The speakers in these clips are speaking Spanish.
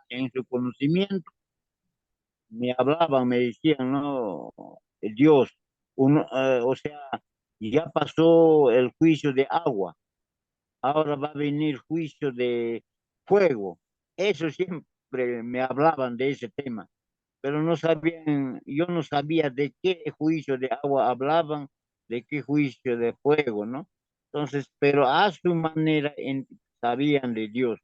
en su conocimiento, me hablaban, me decían, no, Dios, o sea, ya pasó el juicio de agua, ahora va a venir juicio de fuego. Eso siempre me hablaban de ese tema, pero no sabían, yo no sabía de qué juicio de agua hablaban, de qué juicio de fuego, ¿no? Entonces, pero a su manera sabían de Dios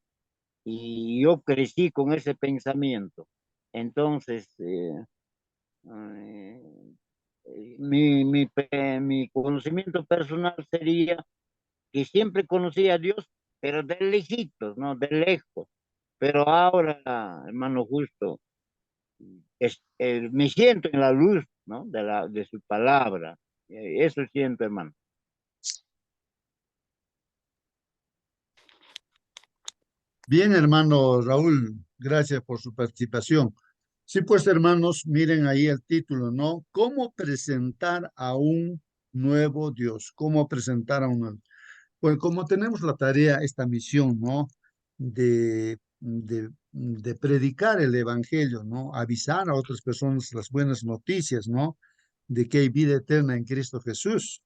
y yo crecí con ese pensamiento. Entonces, eh, mi conocimiento personal sería que siempre conocí a Dios, pero de lejitos, ¿no? De lejos. Pero ahora, hermano Justo, me siento en la luz, ¿no? De su palabra. Eso siento, hermano. Bien, hermano Raúl, gracias por su participación. Sí, pues hermanos, miren ahí el título, ¿no? ¿Cómo presentar a un nuevo Dios? ¿Cómo presentar a un nuevo? Pues como tenemos la tarea, esta misión, ¿no? De predicar el evangelio, ¿no? Avisar a otras personas las buenas noticias, ¿no? De que hay vida eterna en Cristo Jesús.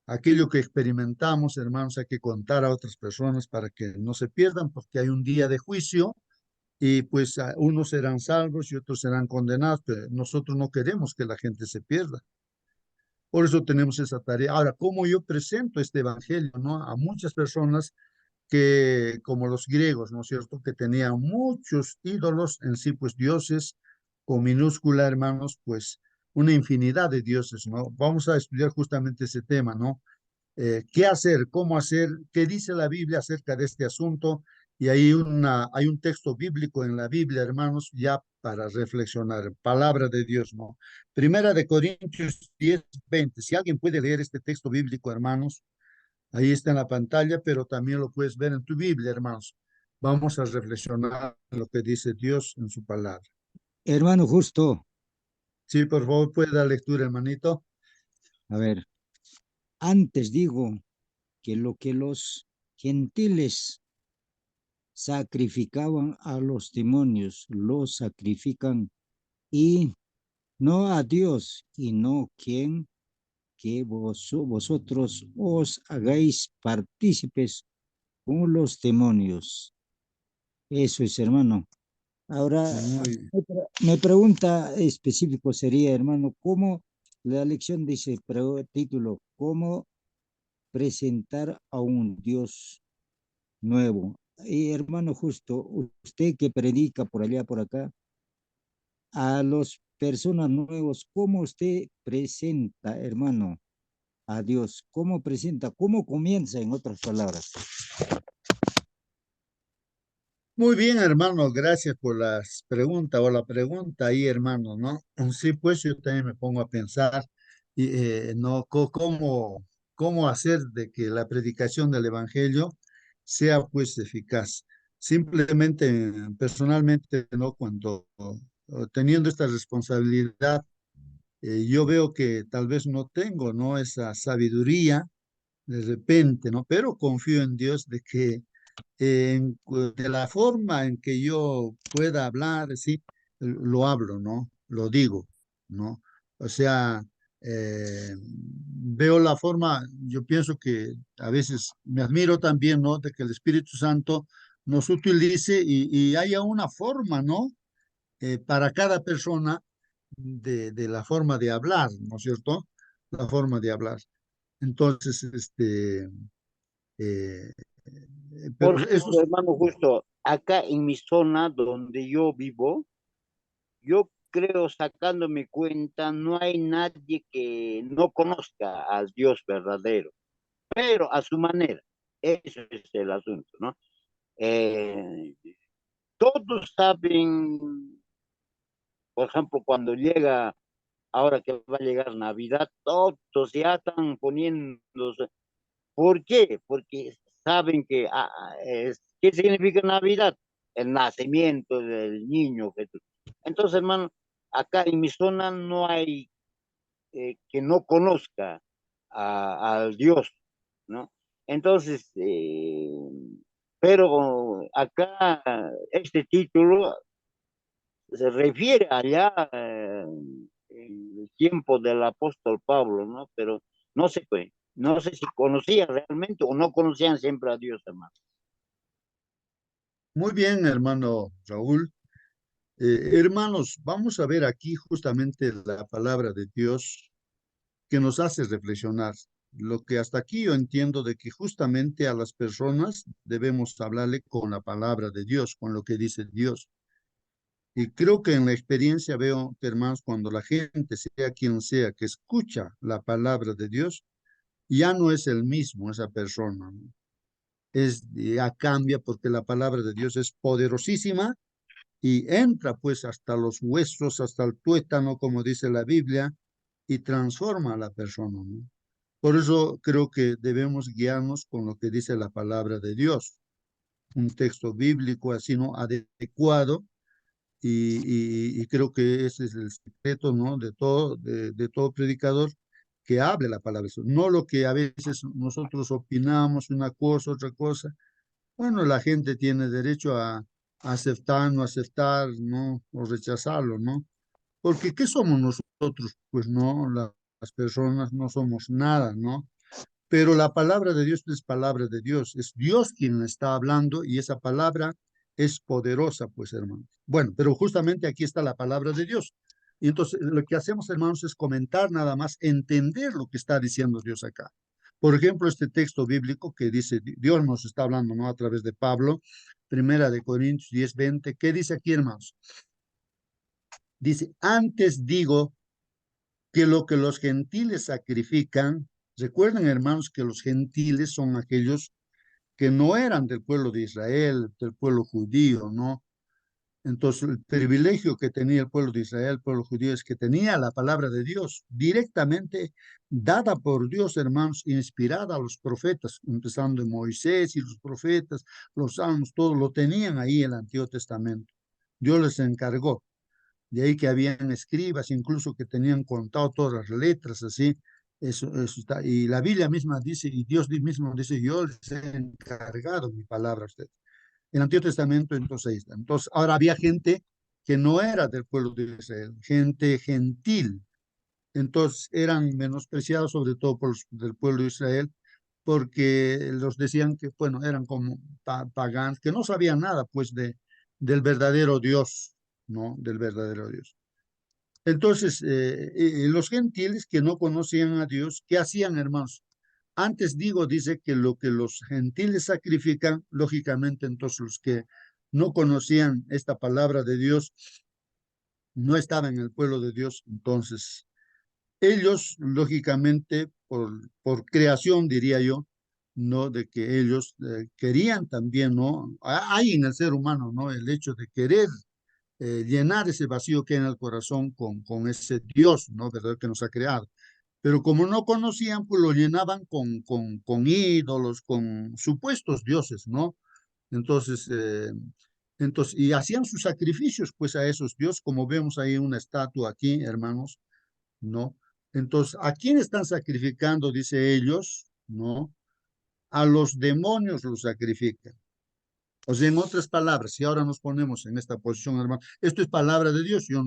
Aquello que experimentamos, hermanos, hay que contar a otras personas para que no se pierdan, porque hay un día de juicio y pues unos serán salvos y otros serán condenados, pero nosotros no queremos que la gente se pierda. Por eso tenemos esa tarea. Ahora, ¿cómo yo presento este evangelio, no? A muchas personas que, como los griegos, ¿no es cierto?, que tenían muchos ídolos en sí, pues dioses, con minúscula, hermanos, pues una infinidad de dioses, ¿no? Vamos a estudiar justamente ese tema, ¿no? ¿Qué hacer? ¿Cómo hacer? ¿Qué dice la Biblia acerca de este asunto? Y hay un texto bíblico en la Biblia, hermanos, ya para reflexionar. Palabra de Dios, ¿no? Primera de Corintios 10:20. Si alguien puede leer este texto bíblico, hermanos, ahí está en la pantalla, pero también lo puedes ver en tu Biblia, hermanos. Vamos a reflexionar lo que dice Dios en su palabra. Hermano justo, Sí, por favor, puede dar lectura, hermanito. a ver, antes digo que lo que los gentiles sacrificaban a los demonios, los sacrifican y no a Dios, y no quien que vosotros os hagáis partícipes con los demonios. Eso es, hermano. Ahora, Muy, me pregunta específico sería, hermano, ¿cómo la lección dice, título, cómo presentar a un Dios nuevo? Y hermano, justo, usted que predica por allá, por acá, a las personas nuevos, ¿cómo usted presenta, hermano, a Dios? ¿Cómo presenta? ¿Cómo comienza, en otras palabras? muy bien, hermano. Gracias por las preguntas o la pregunta ahí, hermano, ¿no? Sí, pues yo también me pongo a pensar, y, ¿no? ¿Cómo hacer de que la predicación del Evangelio sea pues eficaz? Simplemente, personalmente, ¿no? Cuando teniendo esta responsabilidad, yo veo que tal vez no tengo, ¿no? Esa sabiduría de repente, ¿no? Pero confío en Dios de que de la forma en que yo pueda hablar, sí, lo hablo, ¿no? Lo digo, ¿no? O sea, veo la forma, yo pienso que a veces me admiro también, ¿no? De que el Espíritu Santo nos utilice y haya una forma, ¿no? Para cada persona de la forma de hablar, ¿no es cierto? La forma de hablar. Entonces, eh, Por pero eso ejemplo, hermano Justo, acá en mi zona donde yo vivo, yo creo, sacándome cuenta, no hay nadie que no conozca al Dios verdadero, pero a su manera. Eso es el asunto, ¿no? Eh, todos saben, por ejemplo, cuando llega, ahora que va a llegar Navidad, todos ya están poniéndose. ¿Por qué? Porque saben que, ¿qué significa Navidad? El nacimiento del niño Jesús. Entonces, hermano, acá en mi zona no hay que no conozca al Dios, ¿no? Entonces, Pero acá este título se refiere allá en el tiempo del apóstol Pablo, ¿no? Pero no sé, pues, no sé si conocían realmente o no conocían siempre a Dios, hermano. Muy bien, hermano Raúl. Hermanos, vamos a ver aquí justamente la palabra de Dios que nos hace reflexionar. Lo que hasta aquí yo entiendo de que justamente a las personas debemos hablarle con la palabra de Dios, con lo que dice Dios. Y creo que en la experiencia veo que, hermanos, cuando la gente, sea quien sea, que escucha la palabra de Dios, ya no es el mismo esa persona, ¿no? Ya cambia porque la palabra de Dios es poderosísima y entra pues hasta los huesos, hasta el tuétano, como dice la Biblia, y transforma a la persona, ¿no? Por eso creo que debemos guiarnos con lo que dice la palabra de Dios, un texto bíblico así, ¿no? Adecuado, y creo que ese es el secreto, ¿no? De todo predicador que hable la palabra de Dios, no lo que a veces nosotros opinamos, una cosa, otra cosa. Bueno, la gente tiene derecho a aceptar, no aceptar, ¿no? O rechazarlo, ¿no? Porque ¿qué somos nosotros? Pues no, las personas no somos nada, ¿no? Pero la palabra de Dios es palabra de Dios, es Dios quien está hablando y esa palabra es poderosa, pues hermanos. Bueno, pero justamente aquí está la palabra de Dios. Y entonces lo que hacemos, hermanos, es comentar nada más, entender lo que está diciendo Dios acá. Por ejemplo, este texto bíblico que dice, Dios nos está hablando, ¿no? A través de Pablo, Primera de Corintios 10:20, ¿qué dice aquí, hermanos? Dice, antes digo que lo que los gentiles sacrifican, recuerden, hermanos, que los gentiles son aquellos que no eran del pueblo de Israel, del pueblo judío, ¿no? Entonces, el privilegio que tenía el pueblo de Israel, el pueblo judío, es que tenía la palabra de Dios directamente dada por Dios, hermanos, inspirada a los profetas, empezando en Moisés y los profetas, los salmos, todo lo tenían ahí en el Antiguo Testamento. Dios les encargó. De ahí que habían escribas, incluso que tenían contado todas las letras, así. Eso está. Y la Biblia misma dice, y Dios mismo dice, yo les he encargado mi palabra a ustedes. En el Antiguo Testamento, entonces ahí está. Entonces, ahora había gente que no era del pueblo de Israel, gente gentil. Entonces, eran menospreciados, sobre todo por los del pueblo de Israel, porque los decían que, bueno, eran como paganos, que no sabían nada, pues, del verdadero Dios, ¿no? Del verdadero Dios. Entonces, los gentiles que no conocían a Dios, ¿qué hacían, hermanos? Antes digo, dice que lo que los gentiles sacrifican, lógicamente, entonces los que no conocían esta palabra de Dios, no estaban en el pueblo de Dios, entonces ellos, lógicamente, por creación, diría yo, ¿no? De que ellos querían también, ¿no? Hay en el ser humano, ¿no? El hecho de querer llenar ese vacío que hay en el corazón con ese Dios, ¿no? ¿Verdad? Que nos ha creado. Pero como no conocían, pues lo llenaban con ídolos, con supuestos dioses, ¿no? Entonces, y hacían sus sacrificios, pues, a esos dioses, como vemos ahí una estatua aquí, hermanos, ¿no? Entonces, ¿a quién están sacrificando? Dice ellos, ¿no? A los demonios los sacrifican. O sea, en otras palabras, si ahora nos ponemos en esta posición, hermano, esto es palabra de Dios, yo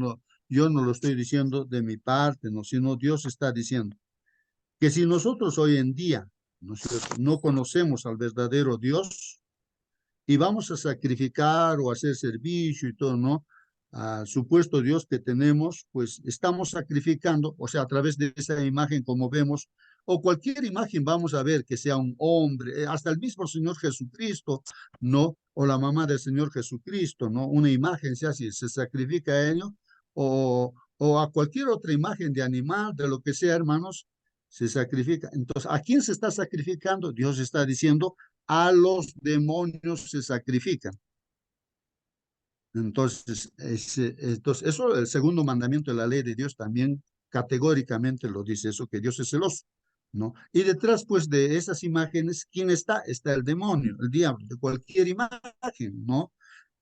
no lo estoy diciendo de mi parte, no, sino Dios está diciendo que si nosotros hoy en día, ¿no es cierto?, no conocemos al verdadero Dios y vamos a sacrificar o hacer servicio y todo, ¿no? Al supuesto Dios que tenemos, pues estamos sacrificando, o sea, a través de esa imagen, como vemos, o cualquier imagen vamos a ver que sea un hombre, hasta el mismo Señor Jesucristo, ¿no? O la mamá del Señor Jesucristo, ¿no? Una imagen, sea si se sacrifica a ello, o a cualquier otra imagen de animal, de lo que sea, hermanos, se sacrifica. Entonces, ¿a quién se está sacrificando? Dios está diciendo, a los demonios se sacrifican. Entonces, eso, el segundo mandamiento de la ley de Dios también categóricamente lo dice, eso que Dios es celoso, ¿no? Y detrás, pues, de esas imágenes, ¿quién está? Está el demonio, el diablo, de cualquier imagen, ¿no?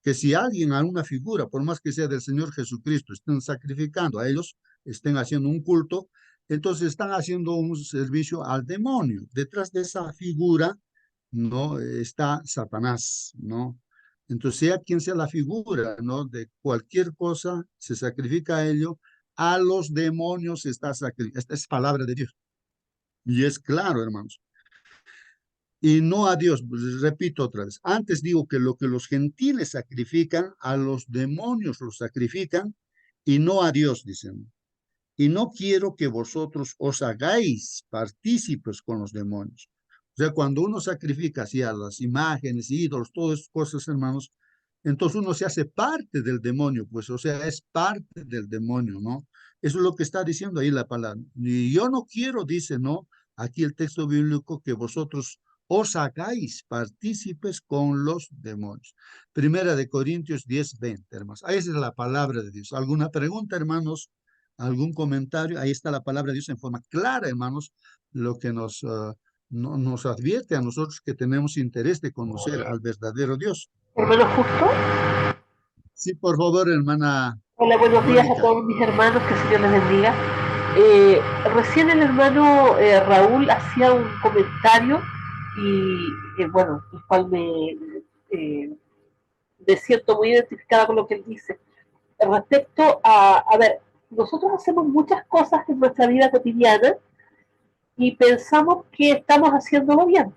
Que si alguien a una figura, por más que sea del Señor Jesucristo, estén sacrificando a ellos, estén haciendo un culto, entonces están haciendo un servicio al demonio. Detrás de esa figura ¿no? Está Satanás, ¿no? Entonces, sea quien sea la figura, ¿no? De cualquier cosa se sacrifica a ello, a los demonios está sacrificando. Esta es palabra de Dios. Y es claro, hermanos. Y no a Dios, pues, repito otra vez. Antes digo que lo que los gentiles sacrifican, a los demonios los sacrifican y no a Dios, dicen. Y no quiero que vosotros os hagáis partícipes con los demonios. O sea, cuando uno sacrifica así a las imágenes, ídolos, todas esas cosas, hermanos, entonces uno se hace parte del demonio, pues, o sea, es parte del demonio, ¿no? Eso es lo que está diciendo ahí la palabra. Y yo no quiero, dice, ¿no? Aquí el texto bíblico, que vosotros os hagáis partícipes con los demonios. Primera de Corintios 10:20, hermanos. Esa es la palabra de Dios. ¿Alguna pregunta, hermanos? ¿Algún comentario? Ahí está la palabra de Dios en forma clara, hermanos, lo que nos advierte a nosotros que tenemos interés de conocer al verdadero Dios. Hermano Justo, Sí, por favor, hermana hola, buenos días a Mónica. todos mis hermanos, que el Señor les bendiga. Recién el hermano Raúl hacía un comentario y, bueno, el cual eh, me siento muy identificada con lo que él dice. Respecto a ver, nosotros hacemos muchas cosas en nuestra vida cotidiana y pensamos que estamos haciéndolo bien.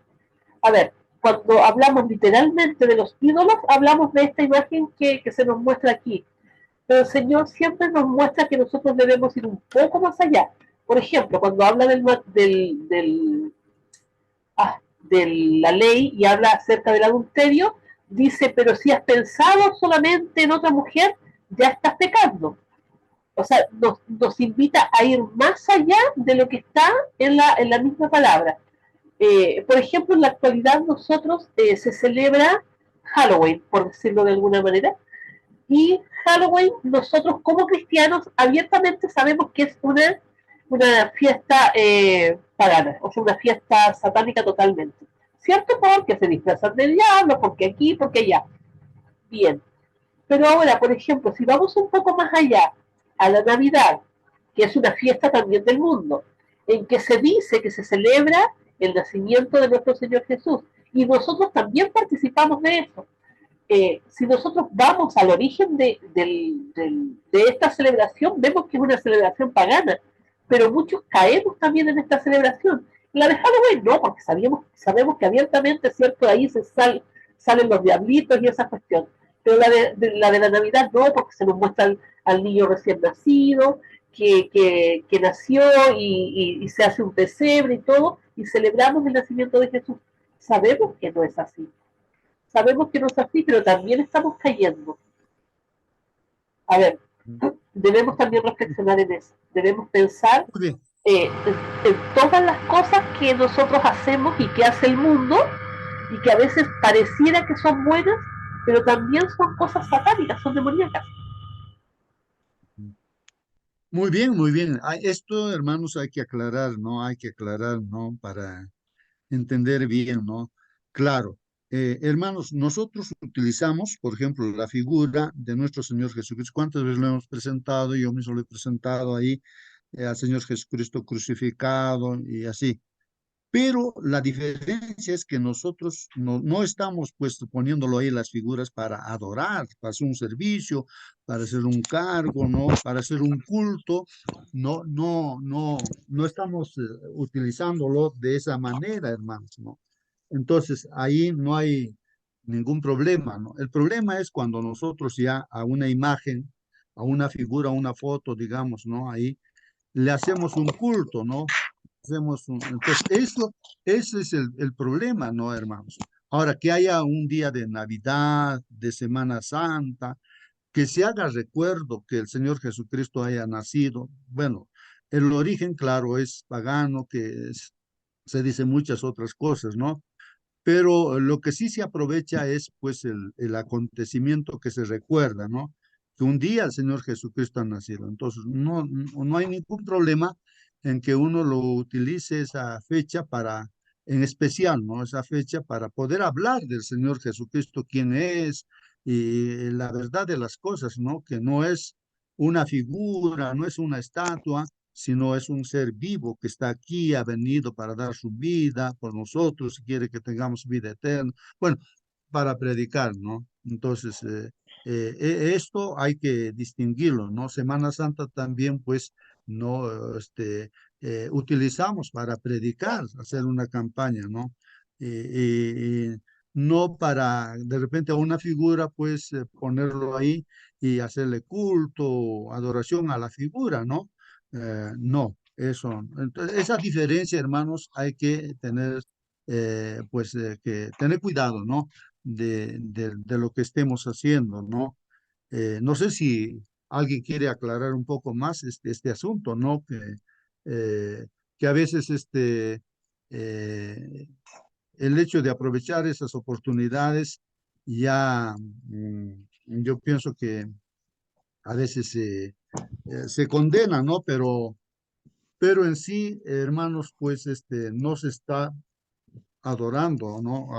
A ver, cuando hablamos literalmente de los ídolos, hablamos de esta imagen que se nos muestra aquí. Pero el Señor siempre nos muestra que nosotros debemos ir un poco más allá. Por ejemplo, cuando habla de la ley y habla acerca del adulterio, dice, pero si has pensado solamente en otra mujer, ya estás pecando. O sea, nos invita a ir más allá de lo que está en la misma palabra. Por ejemplo, en la actualidad nosotros se celebra Halloween, por decirlo de alguna manera, y Halloween nosotros como cristianos abiertamente sabemos que es una fiesta pagana, o sea, una fiesta satánica totalmente. ¿Cierto? Porque se disfrazan del diablo, porque aquí, porque allá. Bien. Pero ahora, por ejemplo, si vamos un poco más allá, a la Navidad, que es una fiesta también del mundo, en que se dice que se celebra el nacimiento de nuestro Señor Jesús, y nosotros también participamos de eso. Si nosotros vamos al origen de esta celebración, vemos que es una celebración pagana, pero muchos caemos también en esta celebración. La de Halloween no, porque sabemos que abiertamente, ¿cierto? Ahí salen los diablitos y esa cuestión. Pero la de la Navidad no, porque se nos muestra al niño recién nacido, que nació y se hace un pesebre y todo, y celebramos el nacimiento de Jesús. Sabemos que no es así. Sabemos que no es así, pero también estamos cayendo. A ver, debemos también reflexionar en eso. Debemos pensar Muy bien. en todas las cosas que nosotros hacemos y que hace el mundo y que a veces pareciera que son buenas, pero también son cosas satánicas, son demoníacas. Muy bien, muy bien. Esto, hermanos, hay que aclarar, ¿no? Hay que aclarar, ¿no? Para entender bien, ¿no? Claro. Hermanos, nosotros utilizamos, por ejemplo, la figura de nuestro Señor Jesucristo. ¿Cuántas veces lo hemos presentado? Yo mismo lo he presentado ahí, al Señor Jesucristo crucificado y así. Pero la diferencia es que nosotros no estamos pues poniéndolo ahí las figuras para adorar, para hacer un servicio, para hacer un cargo, ¿no? Para hacer un culto. No estamos utilizándolo de esa manera, hermanos, ¿no? Entonces ahí no hay ningún problema, ¿no? El problema es cuando nosotros ya a una imagen, a una figura, a una foto, digamos, ¿no? Ahí le hacemos un culto, ¿no? Entonces, ese es el problema, ¿no, hermanos? Ahora, que haya un día de Navidad, de Semana Santa, que se haga recuerdo que el Señor Jesucristo haya nacido. Bueno, el origen, claro, es pagano, se dice muchas otras cosas, ¿no? Pero lo que sí se aprovecha es, pues, el acontecimiento que se recuerda, ¿no? Que un día el Señor Jesucristo ha nacido. Entonces, no hay ningún problema en que uno lo utilice esa fecha para, en especial, ¿no? Esa fecha para poder hablar del Señor Jesucristo, quién es y la verdad de las cosas, ¿no? Que no es una figura, no es una estatua, sino es un ser vivo que está aquí, ha venido para dar su vida por nosotros, quiere que tengamos vida eterna. Bueno, para predicar, ¿no? Entonces, esto hay que distinguirlo, ¿no? Semana Santa también, pues, no, utilizamos para predicar, hacer una campaña, ¿no? Y no para, de repente, a una figura, pues, ponerlo ahí y hacerle culto, adoración a la figura, ¿no? No, eso. Entonces, esa diferencia, hermanos, hay que tener, pues, que tener cuidado, ¿no? De lo que estemos haciendo, ¿no? No sé si alguien quiere aclarar un poco más este asunto, ¿no? Que a veces eh, el hecho de aprovechar esas oportunidades ya, yo pienso que a veces se condena, ¿no? Pero en sí, hermanos, pues no se está adorando, ¿no?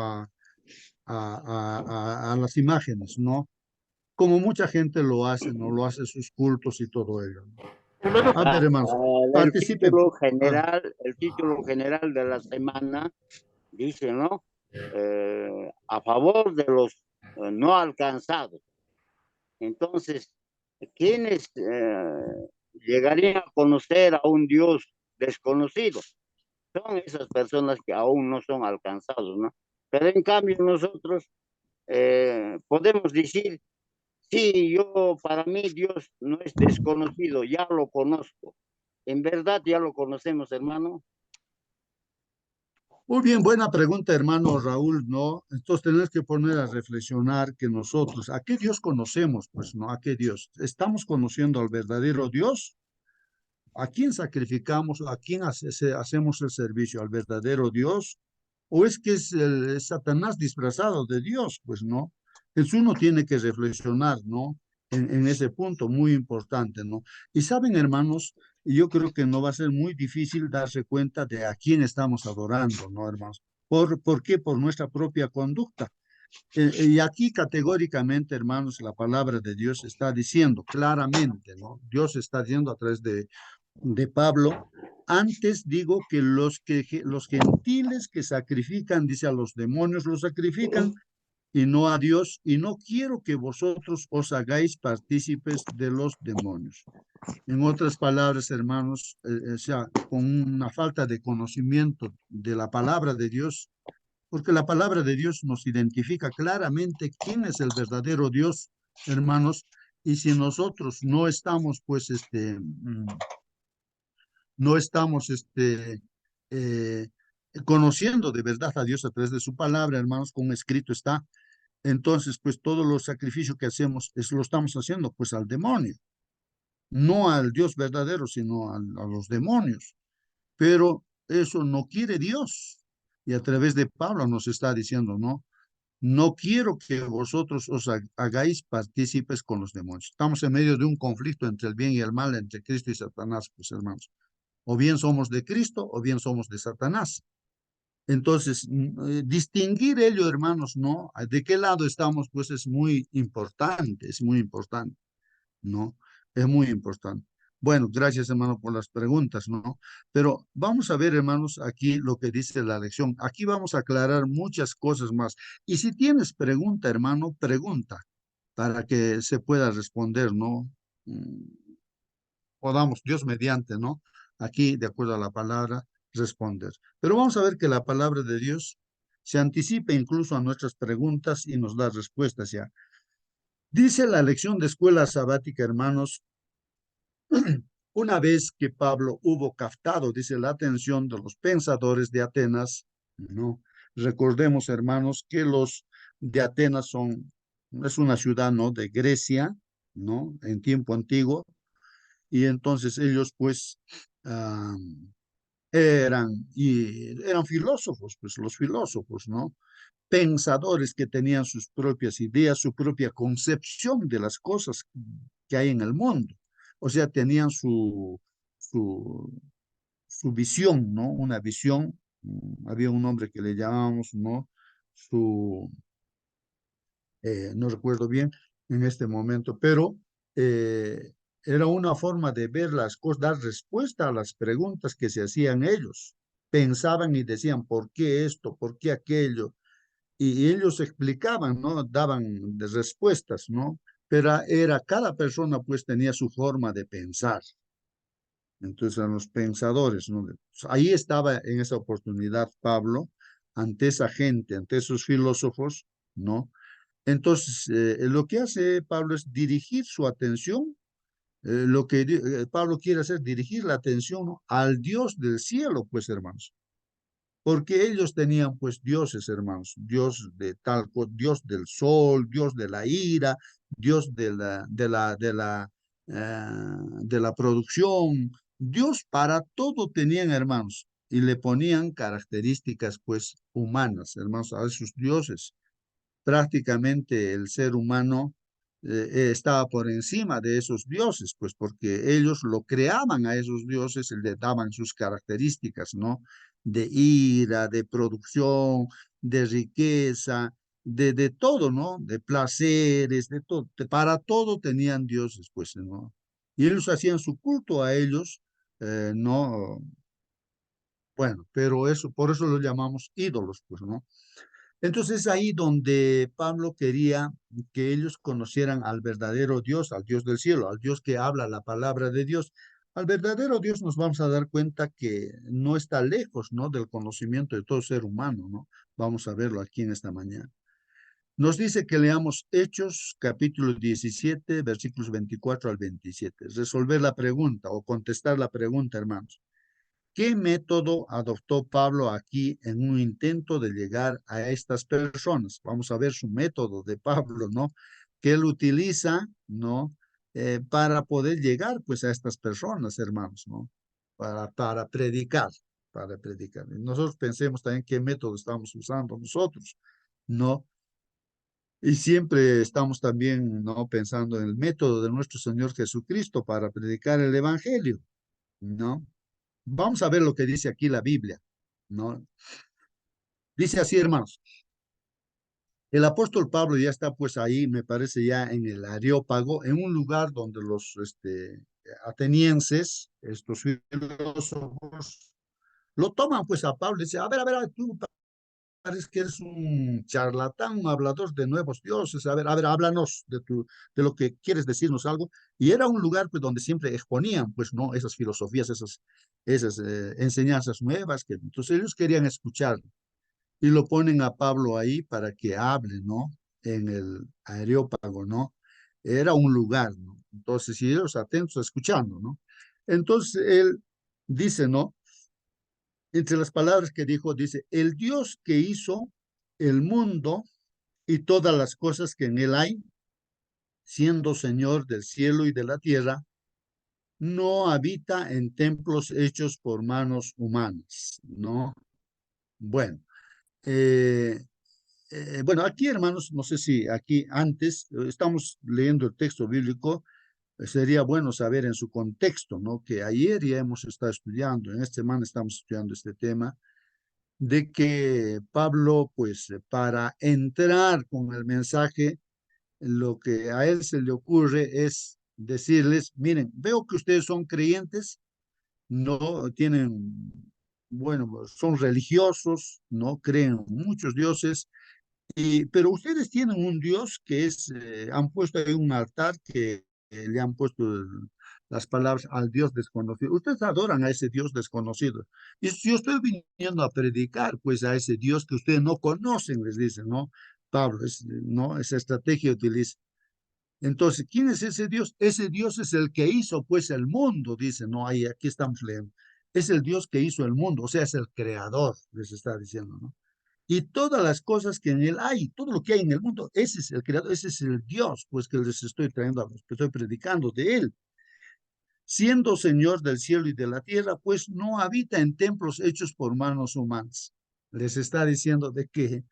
A las imágenes, ¿no? Como mucha gente lo hace, ¿no? Lo hace sus cultos y todo ello, ¿no? Hermano, A ver, hermanos, participe. Ah, El título general de la semana dice, ¿no? A favor de los no alcanzados. Entonces, ¿quiénes llegarían a conocer a un Dios desconocido? Son esas personas que aún no son alcanzados, ¿no? Pero en cambio nosotros podemos decir, sí, yo, para mí Dios no es desconocido, ya lo conozco. En verdad ya lo conocemos, hermano. muy bien, buena pregunta, hermano Raúl, ¿no? Entonces tenemos que poner a reflexionar que nosotros, ¿a qué Dios conocemos? Pues, ¿no? ¿A qué Dios? ¿Estamos conociendo al verdadero Dios? ¿A quién sacrificamos? ¿A quién hacemos el servicio? ¿Al verdadero Dios? ¿O es que es Satanás disfrazado de Dios? Pues no. Entonces uno tiene que reflexionar, ¿no? En ese punto muy importante, ¿no? Y saben, hermanos, yo creo que no va a ser muy difícil darse cuenta de a quién estamos adorando, ¿no, hermanos? ¿Por qué? Por nuestra propia conducta. Y aquí categóricamente, hermanos, la palabra de Dios está diciendo claramente, ¿no? Dios está diciendo a través de Pablo, antes digo que los gentiles que sacrifican, dice a los demonios, los sacrifican y no a Dios, y no quiero que vosotros os hagáis partícipes de los demonios. En otras palabras, hermanos, o sea, con una falta de conocimiento de la palabra de Dios, porque la palabra de Dios nos identifica claramente quién es el verdadero Dios, hermanos, y si nosotros no estamos, pues, no estamos eh, conociendo de verdad a Dios a través de su palabra, hermanos, como escrito está. Entonces, pues todos los sacrificios que hacemos lo estamos haciendo pues al demonio, no al Dios verdadero, sino a los demonios. Pero eso no quiere Dios. Y a través de Pablo nos está diciendo, ¿no? No quiero que vosotros os hagáis partícipes con los demonios. Estamos en medio de un conflicto entre el bien y el mal, entre Cristo y Satanás, pues hermanos. O bien somos de Cristo o bien somos de Satanás. Entonces, distinguir ello, hermanos, ¿no? ¿De qué lado estamos? Pues es muy importante, ¿no? Es muy importante. Bueno, gracias, hermano, por las preguntas, ¿no? Pero vamos a ver, hermanos, aquí lo que dice la lección. Aquí vamos a aclarar muchas cosas más. Y si tienes pregunta, hermano, pregunta para que se pueda responder, ¿no? Podamos, Dios mediante, ¿no? Aquí, de acuerdo a la palabra, responder. Pero vamos a ver que la palabra de Dios se anticipa incluso a nuestras preguntas y nos da respuestas ya. Dice la lección de escuela sabática, hermanos, una vez que Pablo hubo captado, dice, la atención de los pensadores de Atenas, ¿no? Recordemos, hermanos, que los de Atenas es una ciudad, ¿no? De Grecia, ¿no? En tiempo antiguo, y entonces ellos, pues, ah, eran filósofos, pues los filósofos, ¿no? Pensadores que tenían sus propias ideas, su propia concepción de las cosas que hay en el mundo. O sea, tenían su, su visión, ¿no? Una visión, había un nombre que le llamábamos, ¿no? Su, no recuerdo bien en este momento, pero Era una forma de ver las cosas, dar respuesta a las preguntas que se hacían ellos. Pensaban y decían, ¿por qué esto? ¿Por qué aquello? Y ellos explicaban, ¿no? Daban respuestas, ¿no? Pero era cada persona pues tenía su forma de pensar. Entonces eran los pensadores, ¿no? Ahí estaba en esa oportunidad Pablo ante esa gente, ante esos filósofos, ¿no? Entonces, lo que hace Pablo es dirigir su atención, lo que Pablo quiere hacer, dirigir la atención, ¿no? Al Dios del cielo, pues hermanos, porque ellos tenían pues dioses, hermanos, Dios de tal, Dios del sol, Dios de la ira, Dios de la producción, Dios para todo tenían, hermanos, y le ponían características pues humanas, hermanos, a esos dioses. Prácticamente el ser humano estaba por encima de esos dioses, pues porque ellos lo creaban a esos dioses y le daban sus características, ¿no? De ira, de producción, de riqueza, de todo, ¿no? De placeres, de todo. Para todo tenían dioses, pues, ¿no? Y ellos hacían su culto a ellos, ¿no? Bueno, pero eso, por eso los llamamos ídolos, pues, ¿no? Entonces es ahí donde Pablo quería que ellos conocieran al verdadero Dios, al Dios del cielo, al Dios que habla la palabra de Dios. Al verdadero Dios nos vamos a dar cuenta que no está lejos, ¿no? Del conocimiento de todo ser humano, ¿no? Vamos a verlo aquí en esta mañana. Nos dice que leamos Hechos, capítulo 17, versículos 24 al 27. Resolver la pregunta o contestar la pregunta, hermanos. ¿Qué método adoptó Pablo aquí en un intento de llegar a estas personas? Vamos a ver su método de Pablo, ¿no? Que él utiliza, ¿no? Para poder llegar, pues, a estas personas, hermanos, ¿no? Para predicar, para predicar. Y nosotros pensemos también qué método estamos usando nosotros, ¿no? Y siempre estamos también, ¿no? Pensando en el método de nuestro Señor Jesucristo para predicar el Evangelio, ¿no? Vamos a ver lo que dice aquí la Biblia, ¿no? Dice así, hermanos. El apóstol Pablo ya está pues ahí, me parece ya en el Areópago, en un lugar donde los atenienses, estos filósofos, lo toman pues a Pablo y dice, a ver, tú parece que eres un charlatán, un hablador de nuevos dioses, a ver, háblanos de lo que quieres decirnos algo. Y era un lugar pues donde siempre exponían pues no esas filosofías, esas enseñanzas nuevas, que entonces ellos querían escuchar y lo ponen a Pablo ahí para que hable, ¿no? En el Areópago, ¿no? Era un lugar, ¿no? Entonces, y ellos atentos escuchando, ¿no? Entonces él dice, ¿no? Entre las palabras que dijo, dice, el Dios que hizo el mundo y todas las cosas que en él hay, siendo Señor del cielo y de la tierra, no habita en templos hechos por manos humanas, ¿no? Bueno, eh, bueno, aquí, hermanos, no sé si aquí antes estamos leyendo el texto bíblico, sería bueno saber en su contexto, ¿no? Que ayer ya hemos estado estudiando, en esta semana estamos estudiando este tema, de que Pablo, pues, para entrar con el mensaje, lo que a él se le ocurre es decirles, miren, veo que ustedes son creyentes, no tienen, bueno, son religiosos, no creen en muchos dioses, pero ustedes tienen un Dios que es, han puesto ahí un altar que le han puesto las palabras al Dios desconocido. Ustedes adoran a ese Dios desconocido. Y si yo estoy viniendo a predicar, pues a ese Dios que ustedes no conocen, les dice, ¿no? Pablo, ¿no? Esa estrategia utiliza. Entonces, ¿quién es ese Dios? Ese Dios es el que hizo, pues, el mundo, dice, ¿no? Ahí, aquí estamos leyendo. Es el Dios que hizo el mundo, o sea, es el creador, les está diciendo, ¿no? Y todas las cosas que en él hay, todo lo que hay en el mundo, ese es el creador, ese es el Dios, pues que les estoy trayendo, que estoy predicando de él. Siendo Señor del cielo y de la tierra, pues no habita en templos hechos por manos humanas. Les está diciendo de que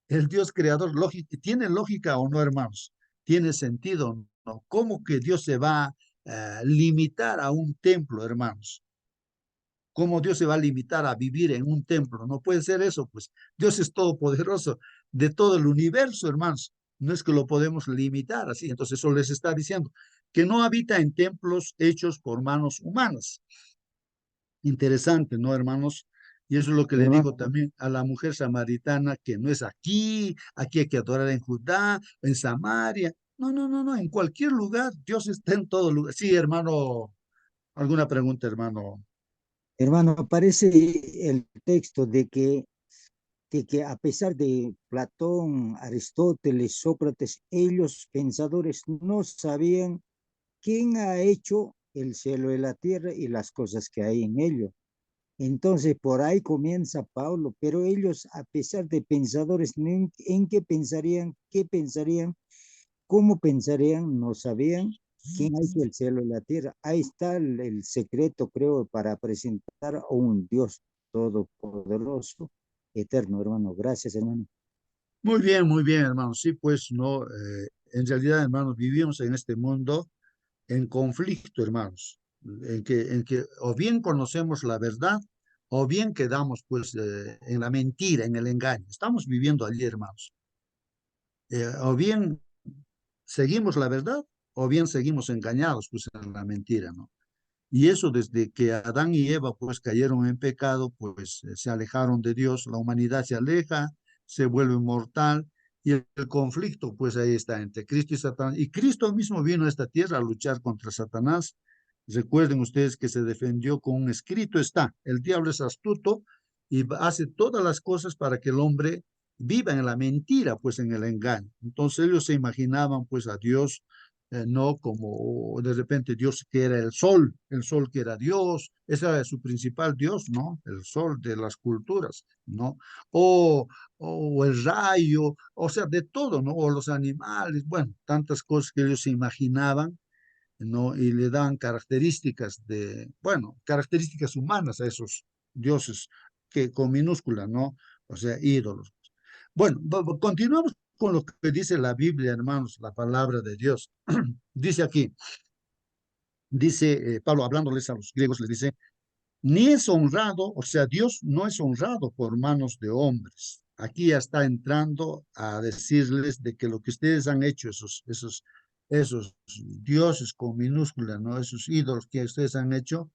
el Dios creador, ¿tiene lógica o no, hermanos? ¿Tiene sentido? ¿No? ¿Cómo que Dios se va a limitar a un templo, hermanos? ¿Cómo Dios se va a limitar a vivir en un templo? No puede ser eso, pues Dios es todopoderoso de todo el universo, hermanos. No es que lo podemos limitar así. Entonces eso les está diciendo. que no habita en templos hechos por manos humanas. Interesante, ¿no, hermanos? Y eso es lo que le dijo Hermano, también a la mujer samaritana, que no es aquí, aquí hay que adorar en Judá, en Samaria. No, no, no, no, en cualquier lugar, Dios está en todo lugar. Sí, hermano, ¿alguna pregunta, hermano? hermano, aparece el texto de que a pesar de Platón, Aristóteles, Sócrates, ellos pensadores no sabían quién ha hecho el cielo y la tierra y las cosas que hay en ello. Entonces, por ahí comienza Pablo, pero ellos, a pesar de pensadores, en qué pensarían, cómo pensarían, no sabían quién ha hecho el cielo y la tierra. Ahí está el secreto, creo, para presentar a un Dios todopoderoso, eterno, hermano. Gracias, hermano. Muy bien, hermano. Sí, pues no, en realidad, hermanos, vivimos en este mundo en conflicto, hermanos, en que o bien conocemos la verdad o bien quedamos pues en la mentira, en el engaño. Estamos viviendo allí, hermanos. O bien seguimos la verdad o bien seguimos engañados pues en la mentira, ¿no? Y eso desde que Adán y Eva pues cayeron en pecado, pues se alejaron de Dios, la humanidad se aleja, se vuelve mortal y el conflicto pues ahí está entre Cristo y Satanás. Y Cristo mismo vino a esta tierra a luchar contra Satanás. Recuerden ustedes que se defendió con un escrito está, el diablo es astuto y hace todas las cosas para que el hombre viva en la mentira, pues en el engaño. Entonces ellos se imaginaban pues a Dios no como de repente Dios que era el sol que era Dios, ese era su principal Dios, ¿no? El sol de las culturas, ¿no? O, o el rayo, o sea, de todo, ¿no? O los animales, bueno, tantas cosas que ellos se imaginaban, ¿no? Y le dan características de, bueno, características humanas a esos dioses que con minúscula, ¿no? O sea, ídolos. Bueno, continuamos con lo que dice la Biblia, hermanos, la palabra de Dios. Dice aquí, dice Pablo hablándoles a los griegos, le dice, ni es honrado, o sea, Dios no es honrado por manos de hombres. Aquí ya está entrando a decirles de que lo que ustedes han hecho, esos dioses con minúscula, ¿no? Esos ídolos que ustedes han hecho,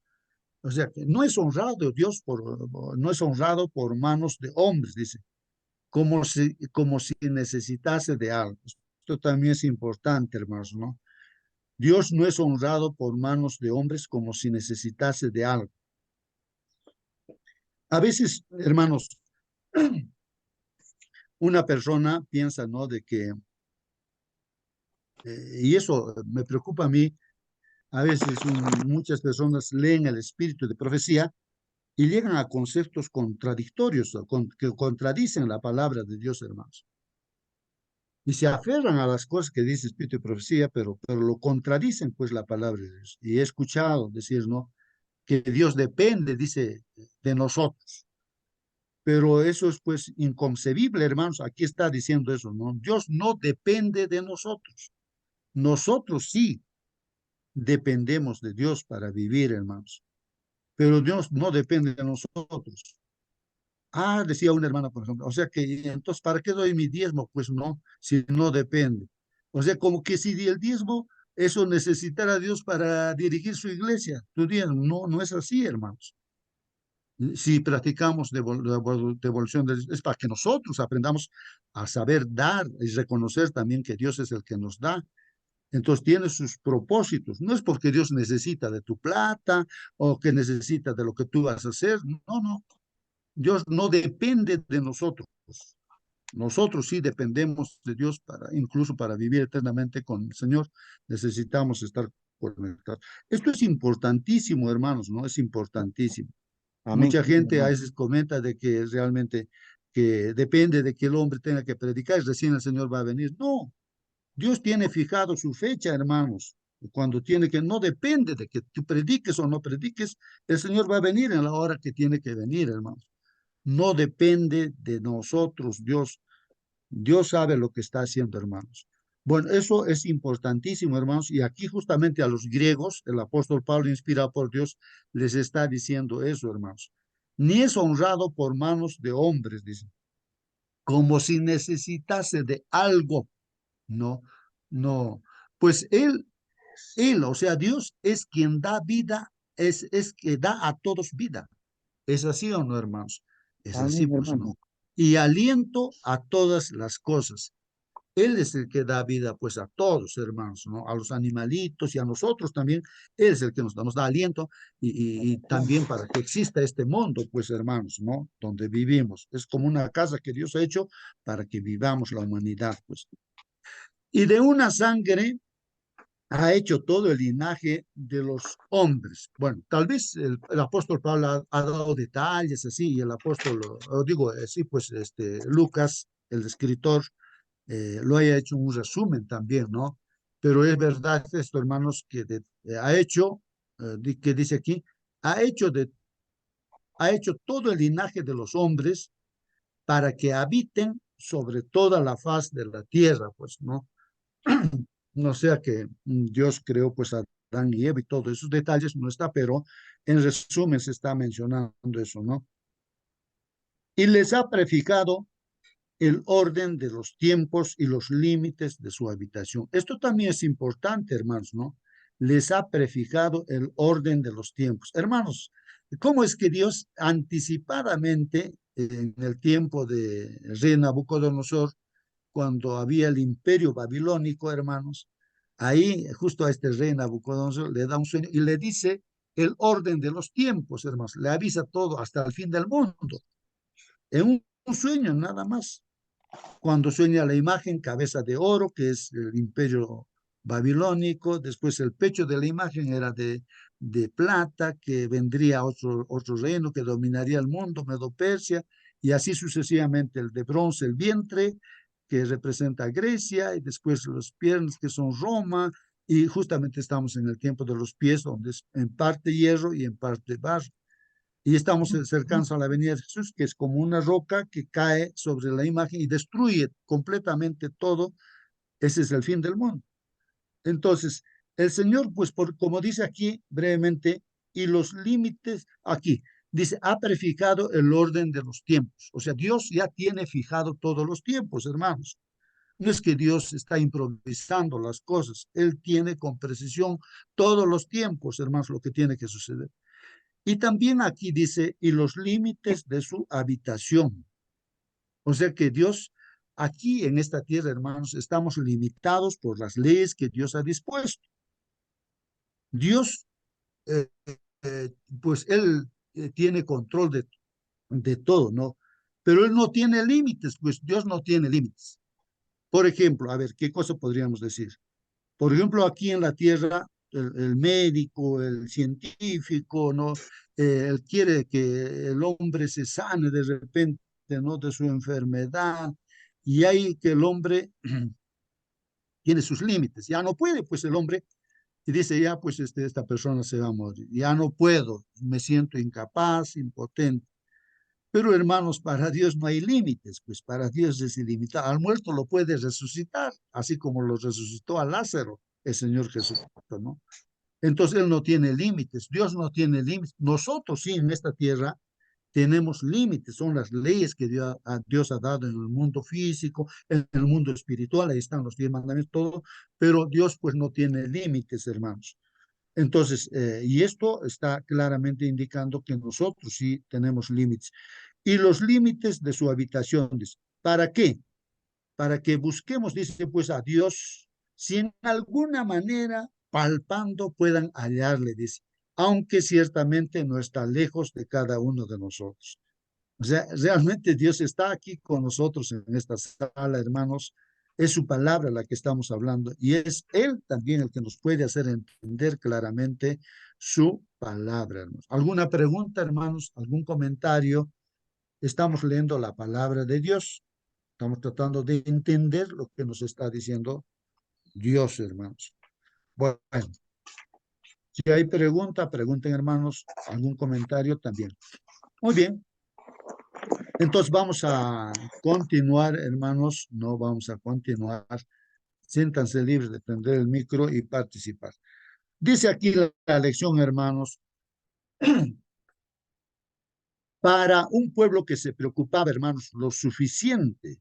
o sea, que no es honrado Dios no es honrado por manos de hombres, dice, como si necesitase de algo. Esto también es importante, hermanos, ¿no? Dios no es honrado por manos de hombres como si necesitase de algo. A veces, hermanos, una persona piensa, ¿no? De que, y eso me preocupa a mí, a veces muchas personas leen el espíritu de profecía y llegan a conceptos contradictorios, que contradicen la palabra de Dios, hermanos. Y se aferran a las cosas que dice espíritu de profecía, pero lo contradicen, pues, la palabra de Dios. Y he escuchado decir, ¿no? Que Dios depende, dice, de nosotros. Pero eso es pues inconcebible, hermanos. Aquí está diciendo eso, ¿no? Dios no depende de nosotros. Nosotros sí dependemos de Dios para vivir, hermanos. Pero Dios no depende de nosotros. Ah, decía una hermana, por ejemplo, o sea que entonces, ¿para qué doy mi diezmo? Pues no, si no depende. O sea, como que si di el diezmo, eso necesitará a Dios para dirigir su iglesia. Tu diezmo, no, no es así, hermanos. Si practicamos devolución, es para que nosotros aprendamos a saber dar y reconocer también que Dios es el que nos da. Entonces tiene sus propósitos. No es porque Dios necesita de tu plata o que necesita de lo que tú vas a hacer. No, no. Dios no depende de nosotros. Nosotros sí dependemos de Dios para, incluso para vivir eternamente con el Señor. Necesitamos estar conectados. Esto es importantísimo, hermanos, ¿no? Es importantísimo. Amén. Mucha gente a Hermano. veces comenta de que realmente que depende de que el hombre tenga que predicar y recién el Señor va a venir. No, Dios tiene fijado su fecha, hermanos. Cuando tiene que, no depende de que tú prediques o no prediques, el Señor va a venir en la hora que tiene que venir, hermanos. No depende de nosotros, Dios. Dios sabe lo que está haciendo, hermanos. Bueno, eso es importantísimo, hermanos. Y aquí justamente a los griegos, el apóstol Pablo, inspirado por Dios, les está diciendo eso, hermanos. Ni es honrado por manos de hombres, dice, como si necesitase de algo. No, no. Pues él Él, o sea, Dios es quien da vida, es que da a todos vida. ¿Es así o no, hermanos? Es así, Amén, pues, hermano. ¿no? Y aliento a todas las cosas. Él es el que da vida, pues, a todos, hermanos, ¿no? A los animalitos y a nosotros también. Él es el que nos da aliento y también para que exista este mundo, pues, hermanos, ¿no? Donde vivimos. Es como una casa que Dios ha hecho para que vivamos la humanidad, pues. Y de una sangre ha hecho todo el linaje de los hombres. Bueno, tal vez el apóstol Pablo ha dado detalles así, y el apóstol, o digo, sí, pues, Lucas, el escritor, lo haya hecho un resumen también, ¿no? Pero es verdad esto, hermanos, que ha hecho, que dice aquí, ha hecho, ha hecho todo el linaje de los hombres para que habiten sobre toda la faz de la tierra, pues, ¿no? No sea que Dios creó, pues, a Adán y Eva y todos esos detalles no está, pero en resumen se está mencionando eso, ¿no? Y les ha prefijado el orden de los tiempos y los límites de su habitación. Esto también es importante, hermanos, ¿no? Les ha prefijado el orden de los tiempos. Hermanos, ¿cómo es que Dios anticipadamente, en el tiempo de rey Nabucodonosor, cuando había el imperio babilónico, hermanos, ahí justo a este rey Nabucodonosor le da un sueño y le dice el orden de los tiempos, hermanos, le avisa todo hasta el fin del mundo, en un sueño nada más cuando sueña la imagen, cabeza de oro, que es el imperio babilónico, después el pecho de la imagen era de plata, que vendría otro reino que dominaría el mundo, Medo-Persia, y así sucesivamente el de bronce, el vientre, que representa a Grecia, y después los piernas, que son Roma, y justamente estamos en el tiempo de los pies, donde es en parte hierro y en parte barro. Y estamos cercanos a la venida de Jesús, que es como una roca que cae sobre la imagen y destruye completamente todo. Ese es el fin del mundo. Entonces, el Señor, pues, como dice aquí brevemente, y los límites, aquí, dice, ha prefijado el orden de los tiempos. O sea, Dios ya tiene fijado todos los tiempos, hermanos. No es que Dios está improvisando las cosas, Él tiene con precisión todos los tiempos, hermanos, lo que tiene que suceder. Y también aquí dice, y los límites de su habitación. O sea que Dios, aquí en esta tierra, hermanos, estamos limitados por las leyes que Dios ha dispuesto. Dios, eh, eh, pues Él tiene control de todo, ¿no? Pero Él no tiene límites, pues Dios no tiene límites. Por ejemplo, a ver, ¿qué cosa podríamos decir? Por ejemplo, aquí en la tierra, el médico, el científico, ¿no? Él quiere que el hombre se sane de repente, ¿no? De su enfermedad, y hay que el hombre tiene sus límites. Ya no puede, pues el hombre, y dice, ya, pues esta persona se va a morir. Ya no puedo, me siento incapaz, impotente. Pero hermanos, para Dios no hay límites, pues para Dios es ilimitado. Al muerto lo puede resucitar, así como lo resucitó a Lázaro, el Señor Jesucristo, ¿no? Entonces Él no tiene límites, Dios no tiene límites. Nosotros sí en esta tierra tenemos límites, son las leyes que Dios ha dado en el mundo físico, en el mundo espiritual, ahí están los 10 mandamientos, todo, pero Dios pues no tiene límites, hermanos. Entonces, y esto está claramente indicando que nosotros sí tenemos límites. Y los límites de su habitación, dice, ¿para qué? Para que busquemos, dice, pues a Dios, si en alguna manera palpando puedan hallarle, dice, aunque ciertamente no está lejos de cada uno de nosotros. O sea, realmente Dios está aquí con nosotros en esta sala, hermanos. Es su palabra la que estamos hablando y es Él también el que nos puede hacer entender claramente su palabra, hermanos. ¿Alguna pregunta, hermanos? ¿Algún comentario? Estamos leyendo la palabra de Dios. Estamos tratando de entender lo que nos está diciendo Dios, hermanos. Bueno, si hay pregunta, pregunten, hermanos. ¿Algún comentario también? Muy bien. Entonces vamos a continuar, hermanos. No vamos a continuar. Siéntanse libres de prender el micro y participar. Dice aquí la lección, hermanos, para un pueblo que se preocupaba, hermanos, lo suficiente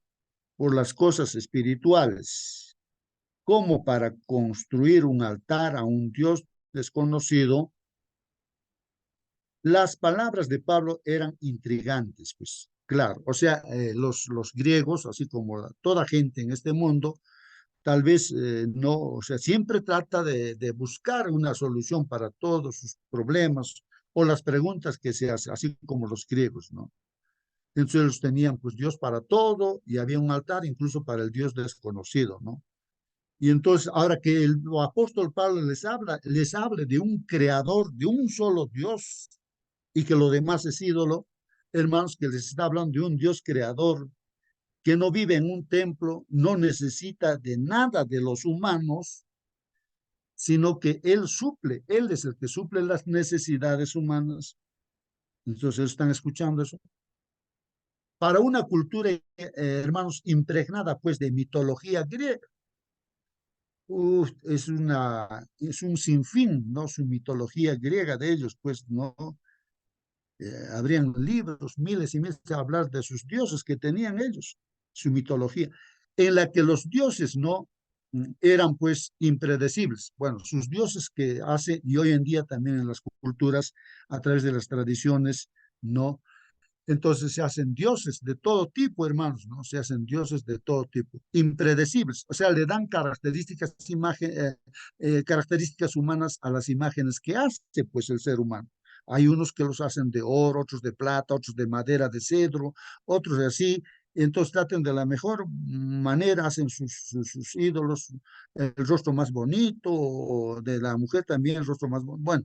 por las cosas espirituales como para construir un altar a un Dios desconocido, las palabras de Pablo eran intrigantes, pues claro, o sea, los griegos, así como toda gente en este mundo, tal vez no, o sea, siempre trata de buscar una solución para todos sus problemas o las preguntas que se hacen, así como los griegos, ¿no? Entonces ellos tenían pues Dios para todo y había un altar incluso para el Dios desconocido, ¿no? Y entonces ahora que el apóstol Pablo les habla de un creador, de un solo Dios y que lo demás es ídolo, hermanos, que les está hablando de un Dios creador que no vive en un templo, no necesita de nada de los humanos, sino que Él suple, Él es el que suple las necesidades humanas. Entonces, ¿están escuchando eso? Para una cultura, hermanos, impregnada pues de mitología griega, es un sinfín, ¿no? Su mitología griega de ellos, pues, ¿no? Habrían libros, miles y miles a hablar de sus dioses que tenían ellos, su mitología, en la que los dioses no eran pues impredecibles. Bueno, sus dioses que hace, y hoy en día también en las culturas, a través de las tradiciones, no. Entonces se hacen dioses de todo tipo, hermanos, ¿no? Se hacen dioses de todo tipo, impredecibles. O sea, le dan características humanas a las imágenes que hace, pues, el ser humano. Hay unos que los hacen de oro, otros de plata, otros de madera de cedro, otros de así. Entonces traten de la mejor manera, hacen sus ídolos, el rostro más bonito, o de la mujer también el rostro más bonito. Bueno,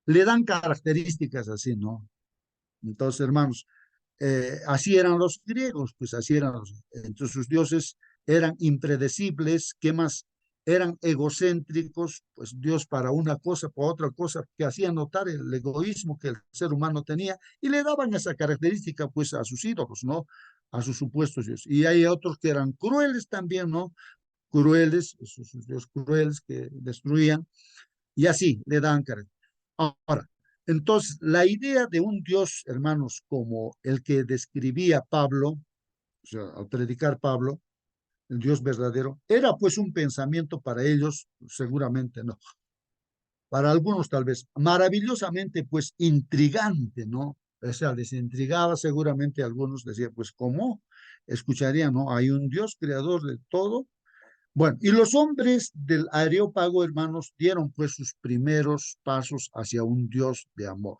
le dan características así, ¿no? Entonces, hermanos, así eran los griegos, pues así eran entonces sus dioses eran impredecibles, ¿qué más? Eran egocéntricos, pues Dios para una cosa, para otra cosa, que hacía notar el egoísmo que el ser humano tenía y le daban esa característica pues a sus ídolos, ¿no? A sus supuestos dioses. Y hay otros que eran crueles también, ¿no? Crueles, esos dioses crueles que destruían y así le dan carácter. Ahora, entonces, la idea de un Dios, hermanos, como el que describía Pablo, o sea, al predicar Pablo, el Dios verdadero, era pues un pensamiento para ellos, seguramente no. Para algunos tal vez, maravillosamente pues intrigante, ¿no? O sea, les intrigaba seguramente a algunos, decían, pues, ¿cómo? Escucharían, ¿no? Hay un Dios creador de todo. Bueno, y los hombres del Areópago, hermanos, dieron pues sus primeros pasos hacia un Dios de amor.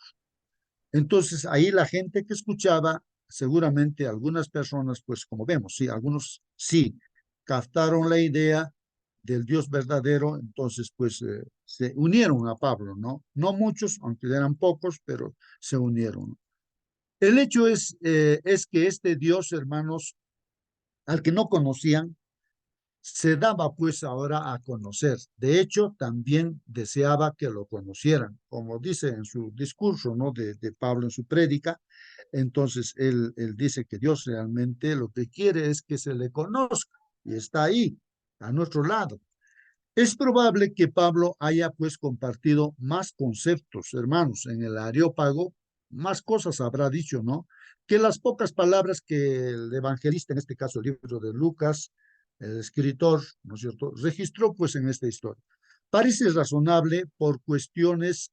Entonces, ahí la gente que escuchaba, seguramente algunas personas, pues como vemos, sí, algunos sí, captaron la idea del Dios verdadero, entonces pues se unieron a Pablo, ¿no? No muchos, aunque eran pocos, pero se unieron. El hecho es que este Dios, hermanos, al que no conocían, se daba pues ahora a conocer. De hecho, también deseaba que lo conocieran, como dice en su discurso, ¿no? De Pablo en su prédica. Entonces, él dice que Dios realmente lo que quiere es que se le conozca y está ahí, a nuestro lado. Es probable que Pablo haya pues compartido más conceptos, hermanos, en el Areópago, más cosas habrá dicho, ¿no? Que las pocas palabras que el evangelista, en este caso el libro de Lucas, el escritor, ¿no es cierto?, registró pues en esta historia. Parece razonable por cuestiones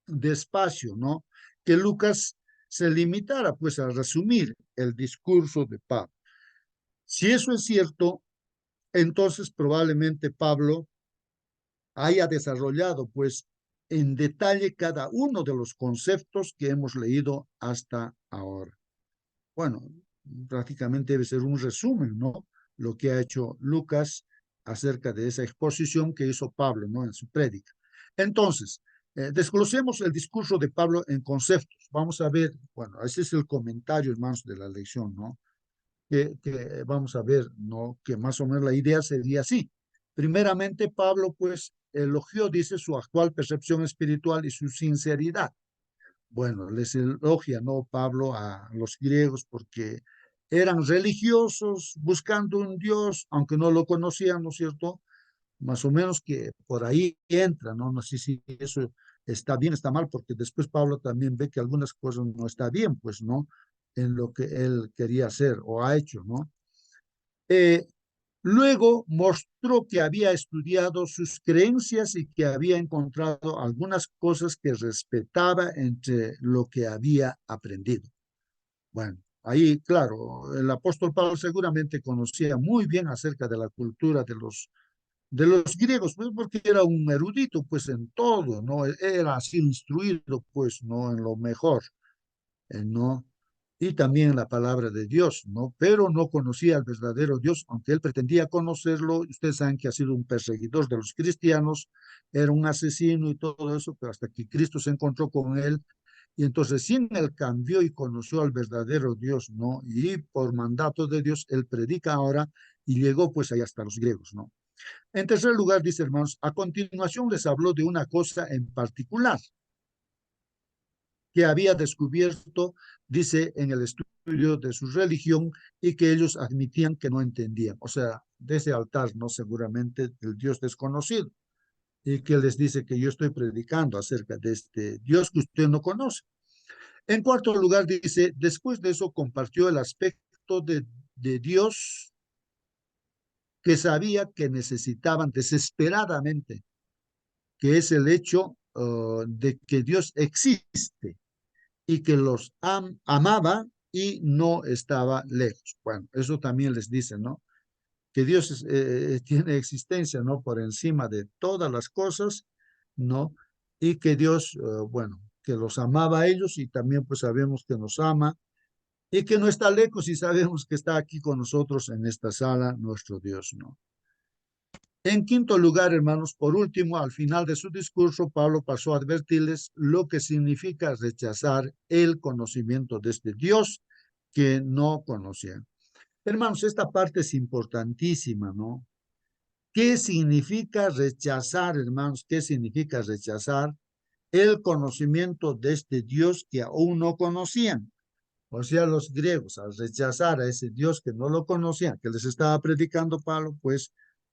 de espacio, ¿no? Que Lucas se limitara pues a resumir el discurso de Pablo. Si eso es cierto, entonces probablemente Pablo haya desarrollado pues en detalle cada uno de los conceptos que hemos leído hasta ahora. Bueno, prácticamente debe ser un resumen, ¿no? Lo que ha hecho Lucas acerca de esa exposición que hizo Pablo, ¿no? En su prédica. Entonces, desglosemos el discurso de Pablo en conceptos. Vamos a ver, bueno, ese es el comentario, hermanos, de la lección, ¿no? Que vamos a ver, ¿no? Que más o menos la idea sería así. Primeramente, Pablo, pues, elogió, dice, su actual percepción espiritual y su sinceridad. Bueno, les elogia, ¿no? Pablo a los griegos porque eran religiosos buscando un Dios, aunque no lo conocían, ¿no es cierto? Más o menos que por ahí entra, ¿no? No sé si eso está bien, está mal, porque después Pablo también ve que algunas cosas no está bien, pues, ¿no? En lo que él quería hacer o ha hecho, ¿no? Eh, Luego mostró que había estudiado sus creencias y que había encontrado algunas cosas que respetaba entre lo que había aprendido. Bueno, ahí, claro, el apóstol Pablo seguramente conocía muy bien acerca de la cultura de los griegos, pues porque era un erudito, pues en todo, ¿no? Era así instruido, pues, ¿no? En lo mejor, ¿no? Y también la palabra de Dios, ¿no? Pero no conocía al verdadero Dios, aunque él pretendía conocerlo. Ustedes saben que ha sido un perseguidor de los cristianos, era un asesino y todo eso, pero hasta que Cristo se encontró con él, y entonces sin él cambió y conoció al verdadero Dios, ¿no? Y por mandato de Dios, él predica ahora y llegó pues allá hasta los griegos, ¿no? En tercer lugar, dice hermanos, a continuación les habló de una cosa en particular que había descubierto, dice, en el estudio de su religión y que ellos admitían que no entendían. O sea, de ese altar, ¿no? Seguramente el Dios desconocido. Y que les dice que yo estoy predicando acerca de este Dios que usted no conoce. En cuarto lugar, dice, después de eso compartió el aspecto de Dios que sabía que necesitaban desesperadamente, que es el hecho de que Dios existe y que los amaba y no estaba lejos. Bueno, eso también les dice, ¿no? Que Dios tiene existencia, ¿no? Por encima de todas las cosas, ¿no? Y que Dios, bueno, que los amaba a ellos y también pues sabemos que nos ama y que no está lejos y sabemos que está aquí con nosotros en esta sala, nuestro Dios, ¿no? En quinto lugar, hermanos, por último, al final de su discurso, Pablo pasó a advertirles lo que significa rechazar el conocimiento de este Dios que no conocían. Hermanos, esta parte es importantísima, ¿no? ¿Qué significa rechazar, hermanos? ¿Qué significa rechazar el conocimiento de este Dios que aún no conocían? O sea, los griegos, al rechazar a ese Dios que no lo conocían, que les estaba predicando Pablo, pues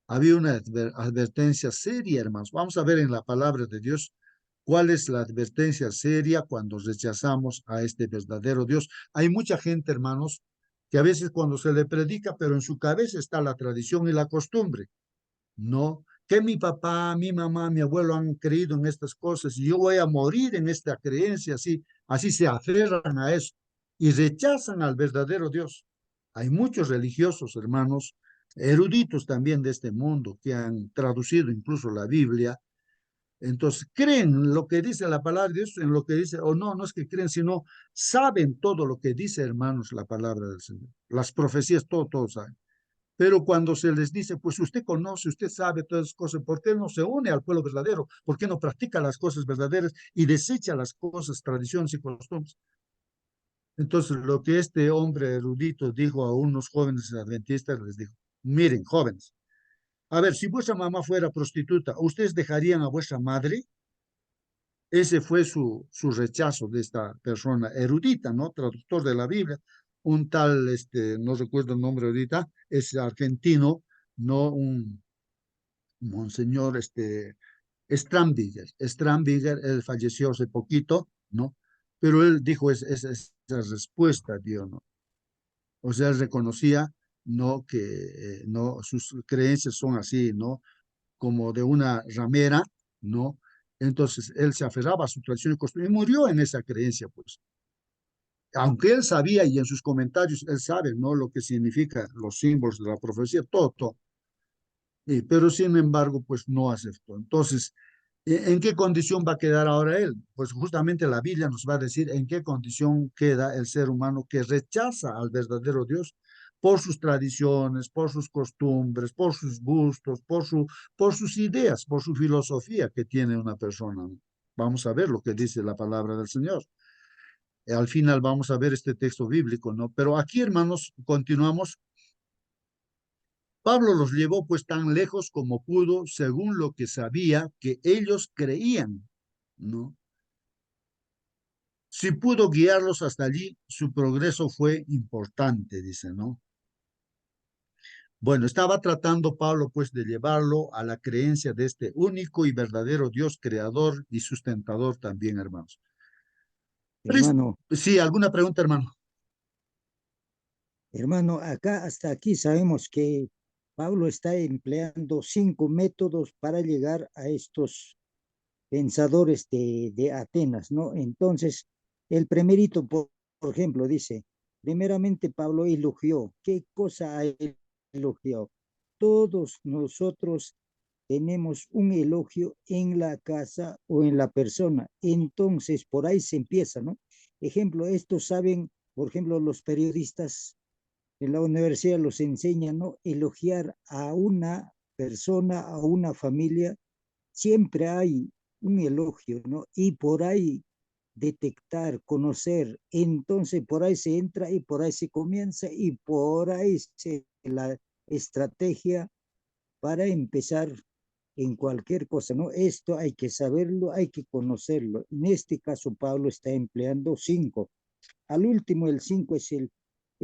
había una advertencia seria, hermanos. Vamos a ver en la palabra de Dios cuál es la advertencia seria cuando rechazamos a este verdadero Dios. Hay mucha gente, hermanos, que a veces cuando se le predica, pero en su cabeza está la tradición y la costumbre, ¿no? Que mi papá, mi mamá, mi abuelo han creído en estas cosas y yo voy a morir en esta creencia, así se aferran a eso y rechazan al verdadero Dios. Hay muchos religiosos, hermanos, eruditos también de este mundo, que han traducido incluso la Biblia. Entonces, creen lo que dice la palabra de Dios, en lo que dice, o no, no es que creen, sino saben todo lo que dice, hermanos, la palabra del Señor. Las profecías, todo saben. Pero cuando se les dice, pues usted conoce, usted sabe todas esas cosas, ¿por qué no se une al pueblo verdadero? ¿Por qué no practica las cosas verdaderas y desecha las cosas, tradiciones y costumbres? Entonces, lo que este hombre erudito dijo a unos jóvenes adventistas, les dijo, miren, jóvenes, a ver, si vuestra mamá fuera prostituta, ¿ustedes dejarían a vuestra madre? Ese fue su rechazo de esta persona erudita, ¿no? Traductor de la Biblia. Un tal, no recuerdo el nombre ahorita, es argentino, ¿no? Un monseñor, Strambiger. Strambiger, él falleció hace poquito, ¿no? Pero él dijo esa respuesta, Dios, ¿no? O sea, él reconocía, ¿no? Que, ¿no? Sus creencias son así, ¿no? Como de una ramera, ¿no? Entonces él se aferraba a su tradición y costumbre y murió en esa creencia, pues. Aunque él sabía y en sus comentarios él sabe, ¿no? Lo que significa los símbolos de la profecía, todo. Pero sin embargo, pues no aceptó. Entonces, ¿en qué condición va a quedar ahora él? Pues justamente la Biblia nos va a decir en qué condición queda el ser humano que rechaza al verdadero Dios por sus tradiciones, por sus costumbres, por sus gustos, por sus ideas, por su filosofía que tiene una persona. Vamos a ver lo que dice la palabra del Señor. Al final vamos a ver este texto bíblico, ¿no? Pero aquí, hermanos, continuamos. Pablo los llevó pues tan lejos como pudo, según lo que sabía que ellos creían, ¿no? Si pudo guiarlos hasta allí, su progreso fue importante, dice, ¿no? Bueno, estaba tratando Pablo pues de llevarlo a la creencia de este único y verdadero Dios creador y sustentador también, hermanos. Hermano, Sí, ¿alguna pregunta, hermano? hermano, acá hasta aquí sabemos que Pablo está empleando 5 métodos para llegar a estos pensadores de Atenas, ¿no? Entonces, el primerito, por ejemplo, dice, primeramente Pablo elogió. ¿Qué cosa ha elogiado? Todos nosotros tenemos un elogio en la casa o en la persona. Entonces, por ahí se empieza, ¿no? Ejemplo, estos saben, por ejemplo, los periodistas en la universidad los enseñan, ¿no? Elogiar a una persona, a una familia, siempre hay un elogio, ¿no? Y por ahí detectar, conocer, entonces por ahí se entra y por ahí se comienza y por ahí se la estrategia para empezar en cualquier cosa, ¿no? Esto hay que saberlo, hay que conocerlo. En este caso, Pablo está empleando 5. Al último, el 5 es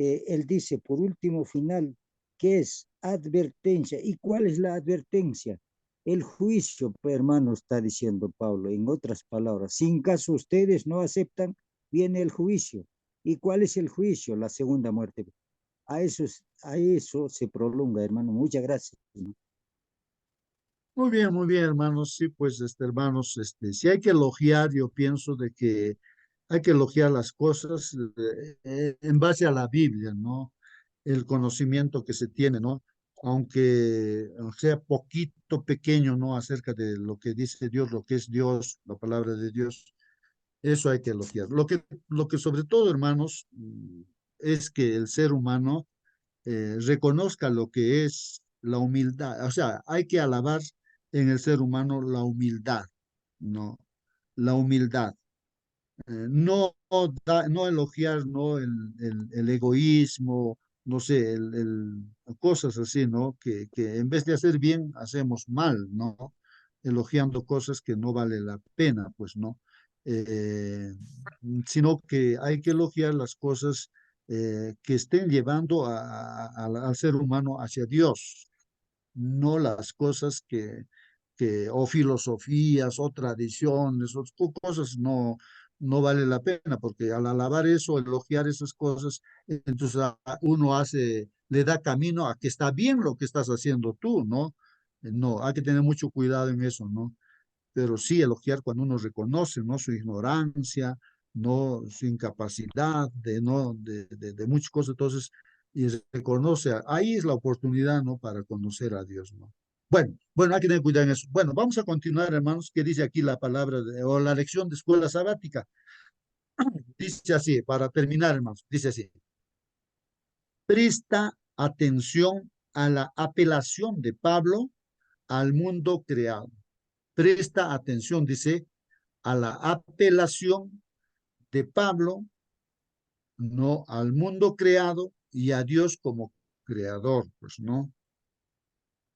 él dice, por último, final, que es advertencia. ¿Y cuál es la advertencia? El juicio, pues, hermano, está diciendo Pablo, en otras palabras. Sin caso ustedes no aceptan, viene el juicio. ¿Y cuál es el juicio? La segunda muerte. A eso se prolonga, hermano. Muchas gracias. Muy bien, hermanos. Sí, pues, hermanos, si hay que elogiar, yo pienso de que hay que elogiar las cosas en base a la Biblia, ¿no? El conocimiento que se tiene, ¿no? Aunque sea poquito pequeño, ¿no? Acerca de lo que dice Dios, lo que es Dios, la palabra de Dios, eso hay que elogiar. Lo que sobre todo, hermanos, es que el ser humano reconozca lo que es la humildad. O sea, hay que alabar en el ser humano la humildad, ¿no? La humildad. No elogiar, ¿no? El egoísmo, no sé, cosas así, ¿no? Que en vez de hacer bien, hacemos mal, ¿no? Elogiando cosas que no vale la pena, pues, ¿no? Eh, Sino que hay que elogiar las cosas que estén llevando al ser humano hacia Dios, no las cosas o filosofías, o tradiciones, o cosas no vale la pena, porque al alabar eso, elogiar esas cosas, entonces uno le da camino a que está bien lo que estás haciendo tú, ¿no? No, hay que tener mucho cuidado en eso, ¿no? Pero sí elogiar cuando uno reconoce, ¿no? Su ignorancia, no su incapacidad de muchas cosas, entonces, y reconoce, ahí es la oportunidad, ¿no? Para conocer a Dios, ¿no? Bueno, hay que tener cuidado en eso. Bueno, vamos a continuar, hermanos, que dice aquí la palabra o la lección de escuela sabática. Dice así, para terminar, hermanos, dice así, presta atención a la apelación de Pablo al mundo creado. Presta atención, dice, a la apelación de Pablo, no al mundo creado y a Dios como creador, pues no.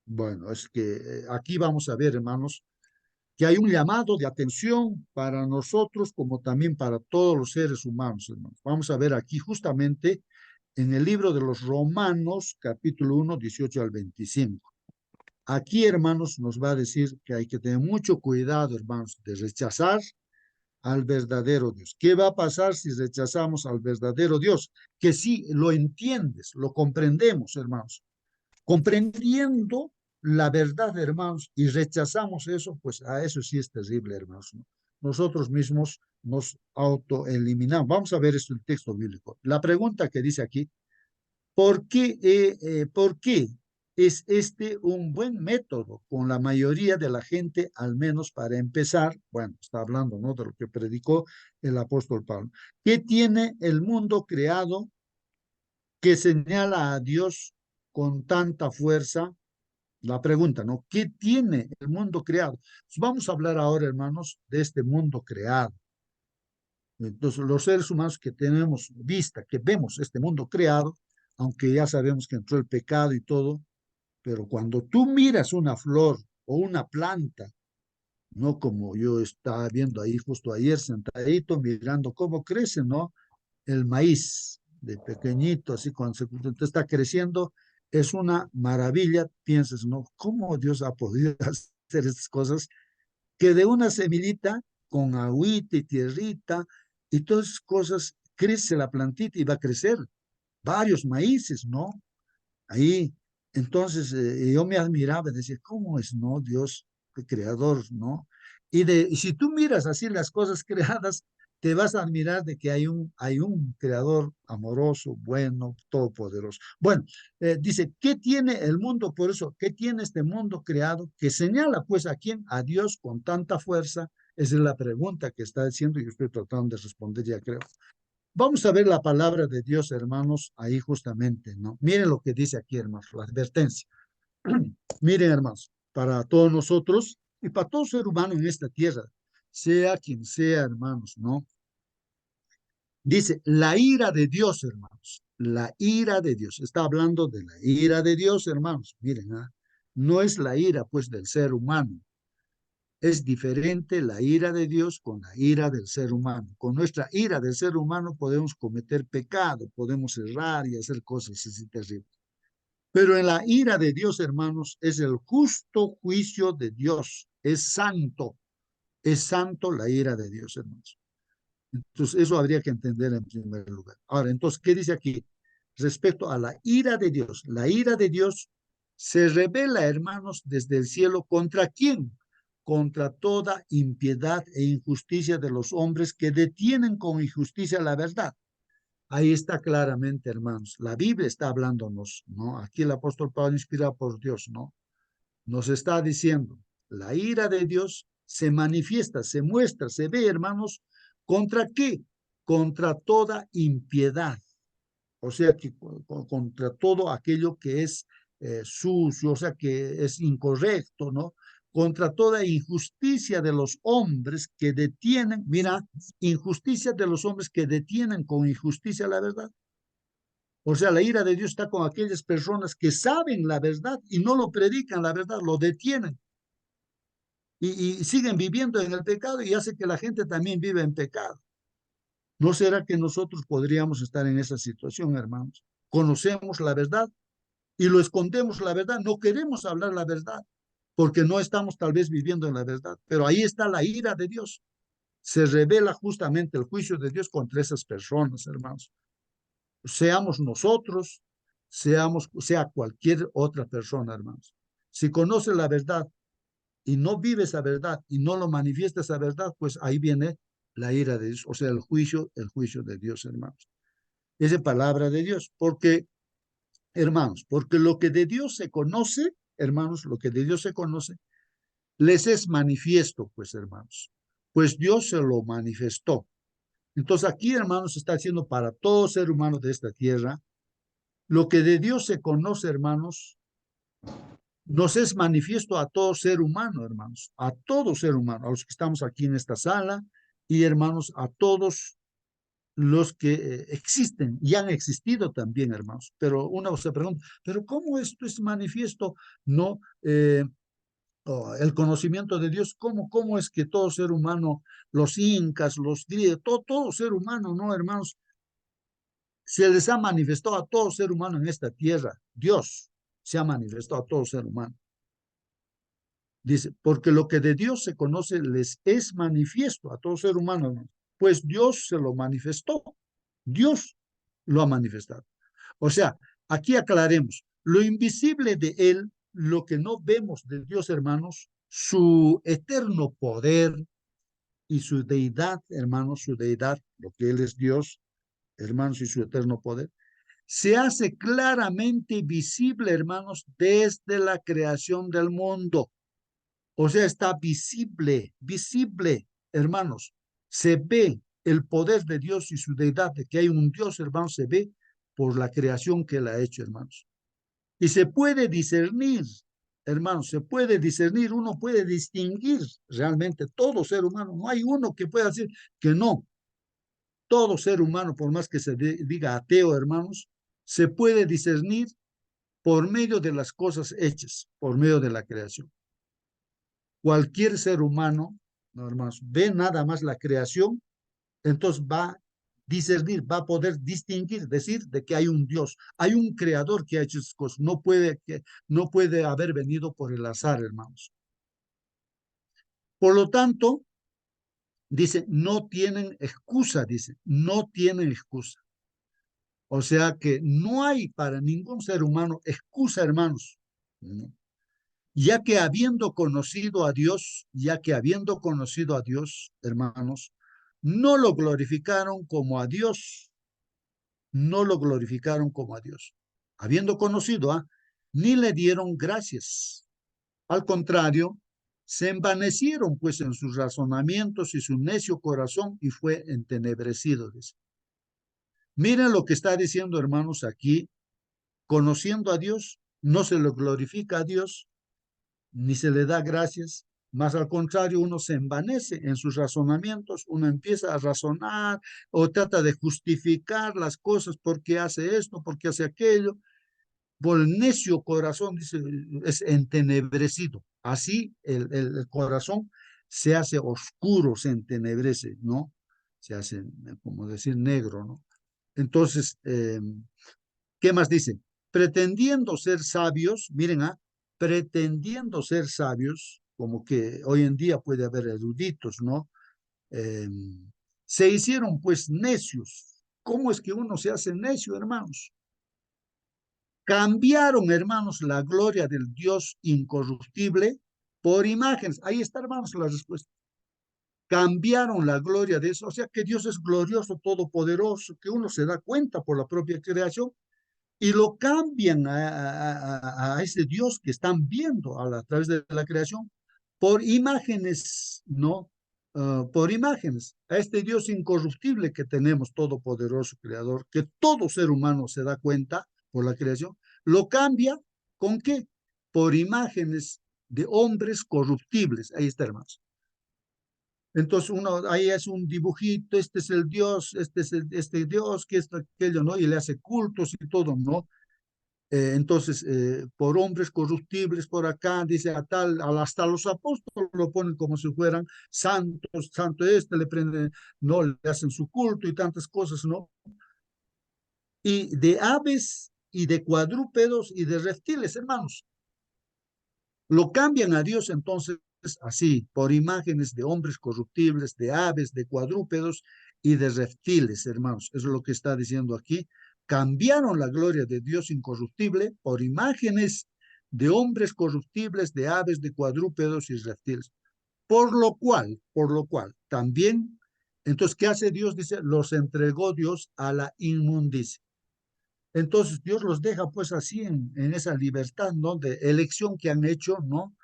Bueno, es que aquí vamos a ver, hermanos, que hay un llamado de atención para nosotros como también para todos los seres humanos, hermanos. Vamos a ver aquí justamente en el libro de los Romanos, capítulo 1, 18 al 25. Aquí, hermanos, nos va a decir que hay que tener mucho cuidado, hermanos, de rechazar al verdadero Dios. ¿Qué va a pasar si rechazamos al verdadero Dios? Que sí lo entiendes, lo comprendemos, hermanos. Comprendiendo la verdad, hermanos, y rechazamos eso, pues a eso sí es terrible, hermanos, ¿no? Nosotros mismos nos autoeliminamos. Vamos a ver esto en el texto bíblico. La pregunta que dice aquí, ¿por qué es este un buen método con la mayoría de la gente, al menos para empezar? Bueno, está hablando, ¿no? De lo que predicó el apóstol Pablo. ¿Qué tiene el mundo creado que señala a Dios con tanta fuerza? La pregunta, ¿no? ¿Qué tiene el mundo creado? Pues vamos a hablar ahora, hermanos, de este mundo creado. Entonces, los seres humanos que tenemos vista, que vemos este mundo creado, aunque ya sabemos que entró el pecado y todo, pero cuando tú miras una flor o una planta, no como yo estaba viendo ahí justo ayer sentadito mirando cómo crece, ¿no? El maíz de pequeñito, así cuando te está creciendo, es una maravilla. Piensas, ¿no? ¿Cómo Dios ha podido hacer estas cosas? Que de una semillita con agüita y tierrita y todas esas cosas crece la plantita y va a crecer varios maíces, ¿no? Ahí. Entonces, yo me admiraba y decía, ¿cómo es, no? Dios, el creador, ¿no? Y si tú miras así las cosas creadas, te vas a admirar de que hay un creador amoroso, bueno, todopoderoso. Bueno, dice, ¿qué tiene el mundo? Por eso, ¿qué tiene este mundo creado? Que señala, pues, ¿a quién? A Dios con tanta fuerza. Esa es la pregunta que está haciendo y yo estoy tratando de responder, ya creo. Vamos a ver la palabra de Dios, hermanos, ahí justamente, ¿no? Miren lo que dice aquí, hermanos, la advertencia. Miren, hermanos, para todos nosotros y para todo ser humano en esta tierra, sea quien sea, hermanos, ¿no? Dice, la ira de Dios, hermanos, la ira de Dios. Está hablando de la ira de Dios, hermanos. Miren, ¿ah? No es la ira, pues, del ser humano. Es diferente la ira de Dios con la ira del ser humano. Con nuestra ira del ser humano podemos cometer pecado, podemos errar y hacer cosas así terribles. Pero en la ira de Dios, hermanos, es el justo juicio de Dios. Es santo la ira de Dios, hermanos. Entonces, eso habría que entender en primer lugar. Ahora, entonces, ¿qué dice aquí? Respecto a la ira de Dios. La ira de Dios se revela, hermanos, desde el cielo. ¿Contra quién? Contra toda impiedad e injusticia de los hombres que detienen con injusticia la verdad. Ahí está claramente, hermanos. La Biblia está hablándonos, ¿no? Aquí el apóstol Pablo, inspirado por Dios, ¿no? Nos está diciendo, la ira de Dios se manifiesta, se muestra, se ve, hermanos, ¿contra qué? Contra toda impiedad. O sea, que contra todo aquello que es sucio, o sea, que es incorrecto, ¿no? Contra toda injusticia de los hombres que detienen, mira, injusticia de los hombres que detienen con injusticia la verdad. O sea, la ira de Dios está con aquellas personas que saben la verdad y no lo predican la verdad, lo detienen y siguen viviendo en el pecado y hace que la gente también viva en pecado. ¿No será que nosotros podríamos estar en esa situación, hermanos? Conocemos la verdad y lo escondemos la verdad, no queremos hablar la verdad porque no estamos tal vez viviendo en la verdad, pero ahí está la ira de Dios. Se revela justamente el juicio de Dios contra esas personas, hermanos. Seamos nosotros, sea cualquier otra persona, hermanos. Si conoce la verdad y no vive esa verdad y no lo manifiesta esa verdad, pues ahí viene la ira de Dios, o sea, el juicio de Dios, hermanos. Esa palabra de Dios, porque, hermanos, porque lo que de Dios se conoce, hermanos, lo que de Dios se conoce, les es manifiesto, pues, hermanos, pues Dios se lo manifestó. Entonces aquí, hermanos, está haciendo para todo ser humano de esta tierra, lo que de Dios se conoce, hermanos, nos es manifiesto a todo ser humano, hermanos, a todo ser humano, a los que estamos aquí en esta sala y, hermanos, a todos los que existen y han existido también, hermanos. Pero uno se pregunta, ¿pero cómo esto es manifiesto? No, el conocimiento de Dios, ¿cómo es que todo ser humano, los incas, los griegos, todo ser humano, ¿no, hermanos? Se les ha manifestado a todo ser humano en esta tierra. Dios se ha manifestado a todo ser humano. Dice, porque lo que de Dios se conoce les es manifiesto a todo ser humano, ¿no? Pues Dios se lo manifestó. Dios lo ha manifestado. O sea, aquí aclaremos, lo invisible de Él, lo que no vemos de Dios, hermanos, su eterno poder y su deidad, hermanos, su deidad, lo que Él es Dios, hermanos, y su eterno poder, se hace claramente visible, hermanos, desde la creación del mundo. O sea, está visible, hermanos. Se ve el poder de Dios y su deidad, de que hay un Dios, hermanos, se ve por la creación que Él ha hecho, hermanos. Y se puede discernir, hermanos, se puede discernir, uno puede distinguir realmente todo ser humano. No hay uno que pueda decir que no. Todo ser humano, por más que se diga ateo, hermanos, se puede discernir por medio de las cosas hechas, por medio de la creación. Cualquier ser humano, no, hermanos, ve nada más la creación, entonces va a discernir, va a poder distinguir, decir de que hay un Dios, hay un creador que ha hecho esas cosas, no puede haber venido por el azar, hermanos. Por lo tanto, dice, no tienen excusa, dice, no tienen excusa. O sea que no hay para ningún ser humano excusa, hermanos, ¿no? Ya que habiendo conocido a Dios, hermanos, no lo glorificaron como a Dios, no lo glorificaron como a Dios. Habiendo conocido, ni le dieron gracias. Al contrario, se envanecieron pues en sus razonamientos y su necio corazón y fue entenebrecido. Dice. Miren lo que está diciendo, hermanos, aquí, conociendo a Dios, no se lo glorifica a Dios, ni se le da gracias, más al contrario, uno se envanece en sus razonamientos, uno empieza a razonar o trata de justificar las cosas, por qué hace esto, por qué hace aquello, por el necio corazón, dice, es entenebrecido. Así el corazón se hace oscuro, se entenebrece, ¿no? Se hace, como decir, negro, ¿no? Entonces, ¿qué más dice? Pretendiendo ser sabios, miren, pretendiendo ser sabios, como que hoy en día puede haber eruditos, ¿no? Eh, Se hicieron pues necios. ¿Cómo es que uno se hace necio, hermanos? Cambiaron, hermanos, la gloria del Dios incorruptible por imágenes. Ahí está, hermanos, la respuesta. Cambiaron la gloria de eso. O sea que Dios es glorioso, todopoderoso, que uno se da cuenta por la propia creación y lo cambian a ese Dios que están viendo a través de la creación por imágenes, ¿no? Por imágenes, a este Dios incorruptible que tenemos, todopoderoso creador, que todo ser humano se da cuenta por la creación, lo cambia ¿con qué? Por imágenes de hombres corruptibles. Ahí está, hermanos. Entonces uno ahí es un dibujito, este es el Dios, este es este Dios, que es aquello, ¿no? Y le hace cultos y todo, ¿no? Entonces, por hombres corruptibles por acá, dice a tal, hasta los apóstoles lo ponen como si fueran santos, santo este, le prenden, no, le hacen su culto y tantas cosas, ¿no? Y de aves y de cuadrúpedos y de reptiles, hermanos. Lo cambian a Dios entonces así, por imágenes de hombres corruptibles, de aves, de cuadrúpedos y de reptiles, hermanos. Eso es lo que está diciendo aquí. Cambiaron la gloria de Dios incorruptible por imágenes de hombres corruptibles, de aves, de cuadrúpedos y reptiles. Por lo cual, también, entonces, ¿qué hace Dios? Dice, los entregó Dios a la inmundicia. Entonces Dios los deja pues así en esa libertad, ¿no? De elección que han hecho, ¿no?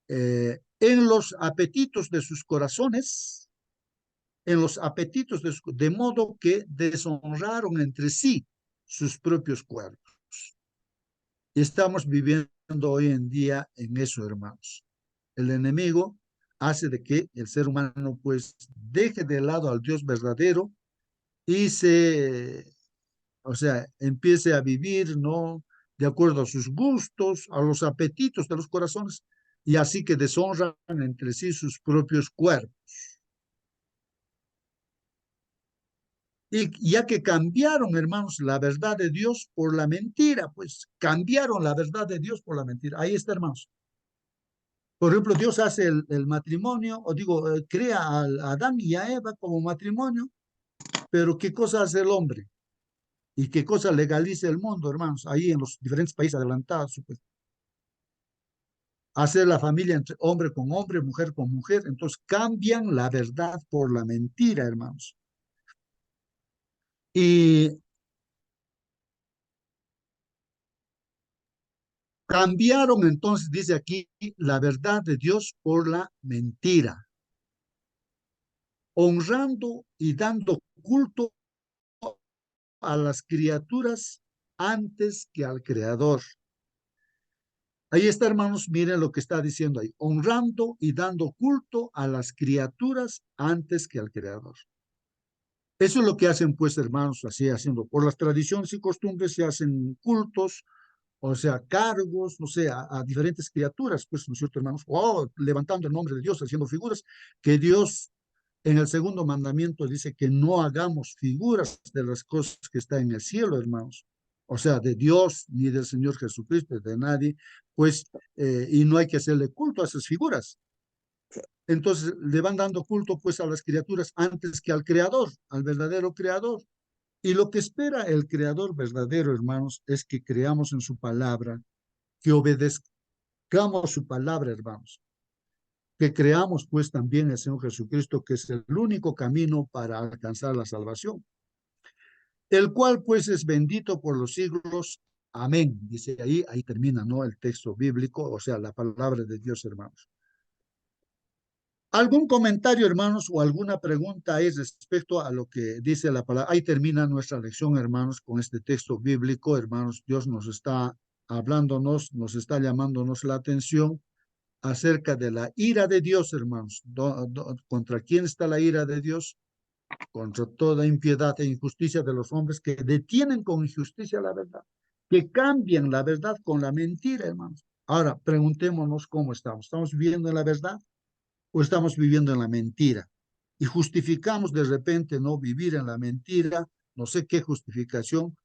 En los apetitos de sus corazones, en los apetitos de modo que deshonraron entre sí sus propios cuerpos. Y estamos viviendo hoy en día en eso, hermanos. El enemigo hace de que el ser humano pues deje de lado al Dios verdadero y o sea, empiece a vivir, ¿no? De acuerdo a sus gustos, a los apetitos de los corazones, y así que deshonran entre sí sus propios cuerpos. Y ya que cambiaron, hermanos, la verdad de Dios por la mentira, pues cambiaron la verdad de Dios por la mentira. Ahí está, hermanos. Por ejemplo, Dios hace el matrimonio, o digo, crea a Adán y a Eva como matrimonio, pero ¿qué cosa hace el hombre? ¿Y qué cosa legaliza el mundo, hermanos? Ahí en los diferentes países adelantados, pues. Hacer la familia entre hombre con hombre, mujer con mujer. Entonces cambian la verdad por la mentira, hermanos. Y cambiaron entonces, dice aquí, la verdad de Dios por la mentira, honrando y dando culto a las criaturas antes que al Creador. Ahí está, hermanos, miren lo que está diciendo ahí, honrando y dando culto a las criaturas antes que al Creador. Eso es lo que hacen, pues, hermanos, así haciendo. Por las tradiciones y costumbres se hacen cultos, o sea, cargos, no sé, a diferentes criaturas, pues, ¿no es cierto, hermanos? O levantando el nombre de Dios, haciendo figuras, que Dios en el segundo mandamiento dice que no hagamos figuras de las cosas que están en el cielo, hermanos. O sea, de Dios, ni del Señor Jesucristo, de nadie, pues, y no hay que hacerle culto a esas figuras. Entonces le van dando culto pues a las criaturas antes que al creador, al verdadero creador. Y lo que espera el Creador verdadero, hermanos, es que creamos en su palabra, que obedezcamos su palabra, hermanos, que creamos pues también el Señor Jesucristo, que es el único camino para alcanzar la salvación, el cual pues es bendito por los siglos. Amén. Dice ahí termina, ¿no? El texto bíblico, o sea, la palabra de Dios, hermanos. ¿Algún comentario, hermanos, o alguna pregunta es respecto a lo que dice la palabra? Ahí termina nuestra lección, hermanos, con este texto bíblico. Hermanos, Dios nos está hablándonos, nos está llamándonos la atención acerca de la ira de Dios, hermanos. ¿Contra quién está la ira de Dios? Contra toda impiedad e injusticia de los hombres que detienen con injusticia la verdad, que cambian la verdad con la mentira, hermanos. Ahora, preguntémonos cómo estamos. ¿Estamos viviendo en la verdad o estamos viviendo en la mentira? Y justificamos de repente no vivir en la mentira, no sé qué justificación,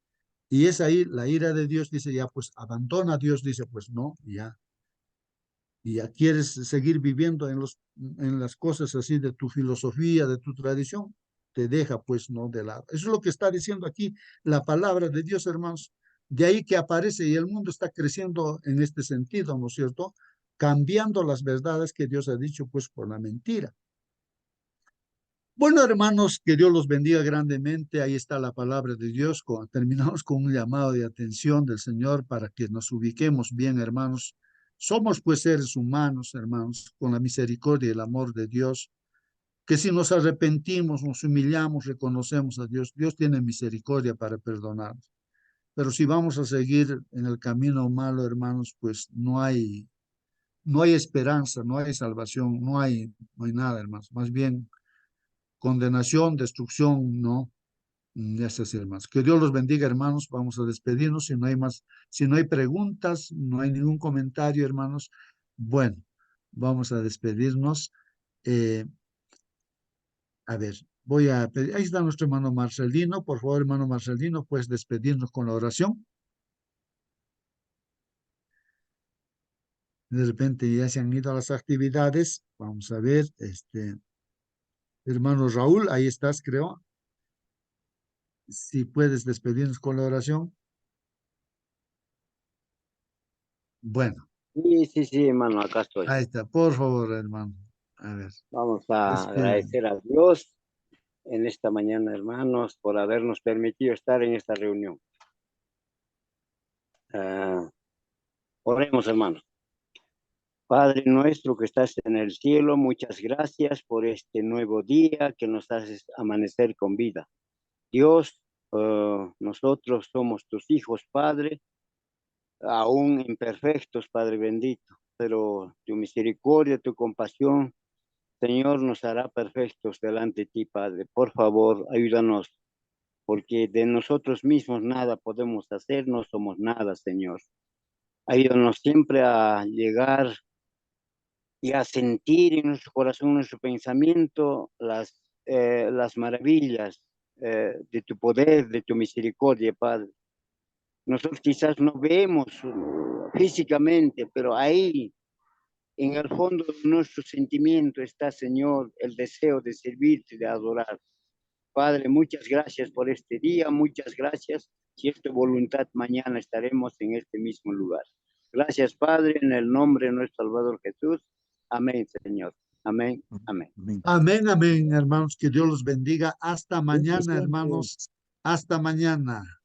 y es ahí la ira de Dios, dice ya, pues abandona a Dios, dice, pues no, ya. Y ya quieres seguir viviendo en las cosas así de tu filosofía, de tu tradición, te deja pues no de lado. Eso es lo que está diciendo aquí la palabra de Dios, hermanos. De ahí que aparece y el mundo está creciendo en este sentido, ¿no es cierto? Cambiando las verdades que Dios ha dicho pues por la mentira. Bueno, hermanos, que Dios los bendiga grandemente. Ahí está la palabra de Dios. Terminamos con un llamado de atención del Señor para que nos ubiquemos bien, hermanos. Somos pues seres humanos, hermanos, con la misericordia y el amor de Dios, que si nos arrepentimos, nos humillamos, reconocemos a Dios, Dios tiene misericordia para perdonarnos. Pero si vamos a seguir en el camino malo, hermanos, pues no hay esperanza, no hay salvación, no hay nada, hermanos. Más bien condenación, destrucción, no. Es así, hermanos. Que Dios los bendiga, hermanos. Vamos a despedirnos. Si no hay más, si no hay preguntas, no hay ningún comentario, hermanos. Bueno, vamos a despedirnos. Eh, a ver, voy a pedir, ahí está nuestro hermano Marcelino. Por favor, hermano Marcelino, puedes despedirnos con la oración. De repente ya se han ido a las actividades. Vamos a ver, hermano Raúl, ahí estás, creo. Si puedes despedirnos con la oración. Bueno, Sí, hermano, acá estoy. ahí está, por favor, hermano. A ver, Vamos a despiden. agradecer a Dios en esta mañana, hermanos, por habernos permitido estar en esta reunión. Oremos, hermanos. Padre nuestro que estás en el cielo, muchas gracias por este nuevo día que nos haces amanecer con vida. Dios, nosotros somos tus hijos, Padre, aún imperfectos, Padre bendito, pero tu misericordia, tu compasión, Señor, nos hará perfectos delante de ti, Padre. Por favor, ayúdanos, porque de nosotros mismos nada podemos hacer, no somos nada, Señor. Ayúdanos siempre a llegar y a sentir en nuestro corazón, en nuestro pensamiento, las maravillas de tu poder, de tu misericordia, Padre. Nosotros quizás no vemos físicamente, pero ahí, en el fondo de nuestro sentimiento está, Señor, el deseo de servirte, de adorar. Padre, muchas gracias por este día, muchas gracias. Si es tu voluntad, mañana estaremos en este mismo lugar. Gracias, Padre, en el nombre de nuestro Salvador Jesús. Amén, Señor. Amén, amén. Amén. Amén, amén, hermanos. Que Dios los bendiga. Hasta mañana, Bendiciones. hermanos. Hasta mañana.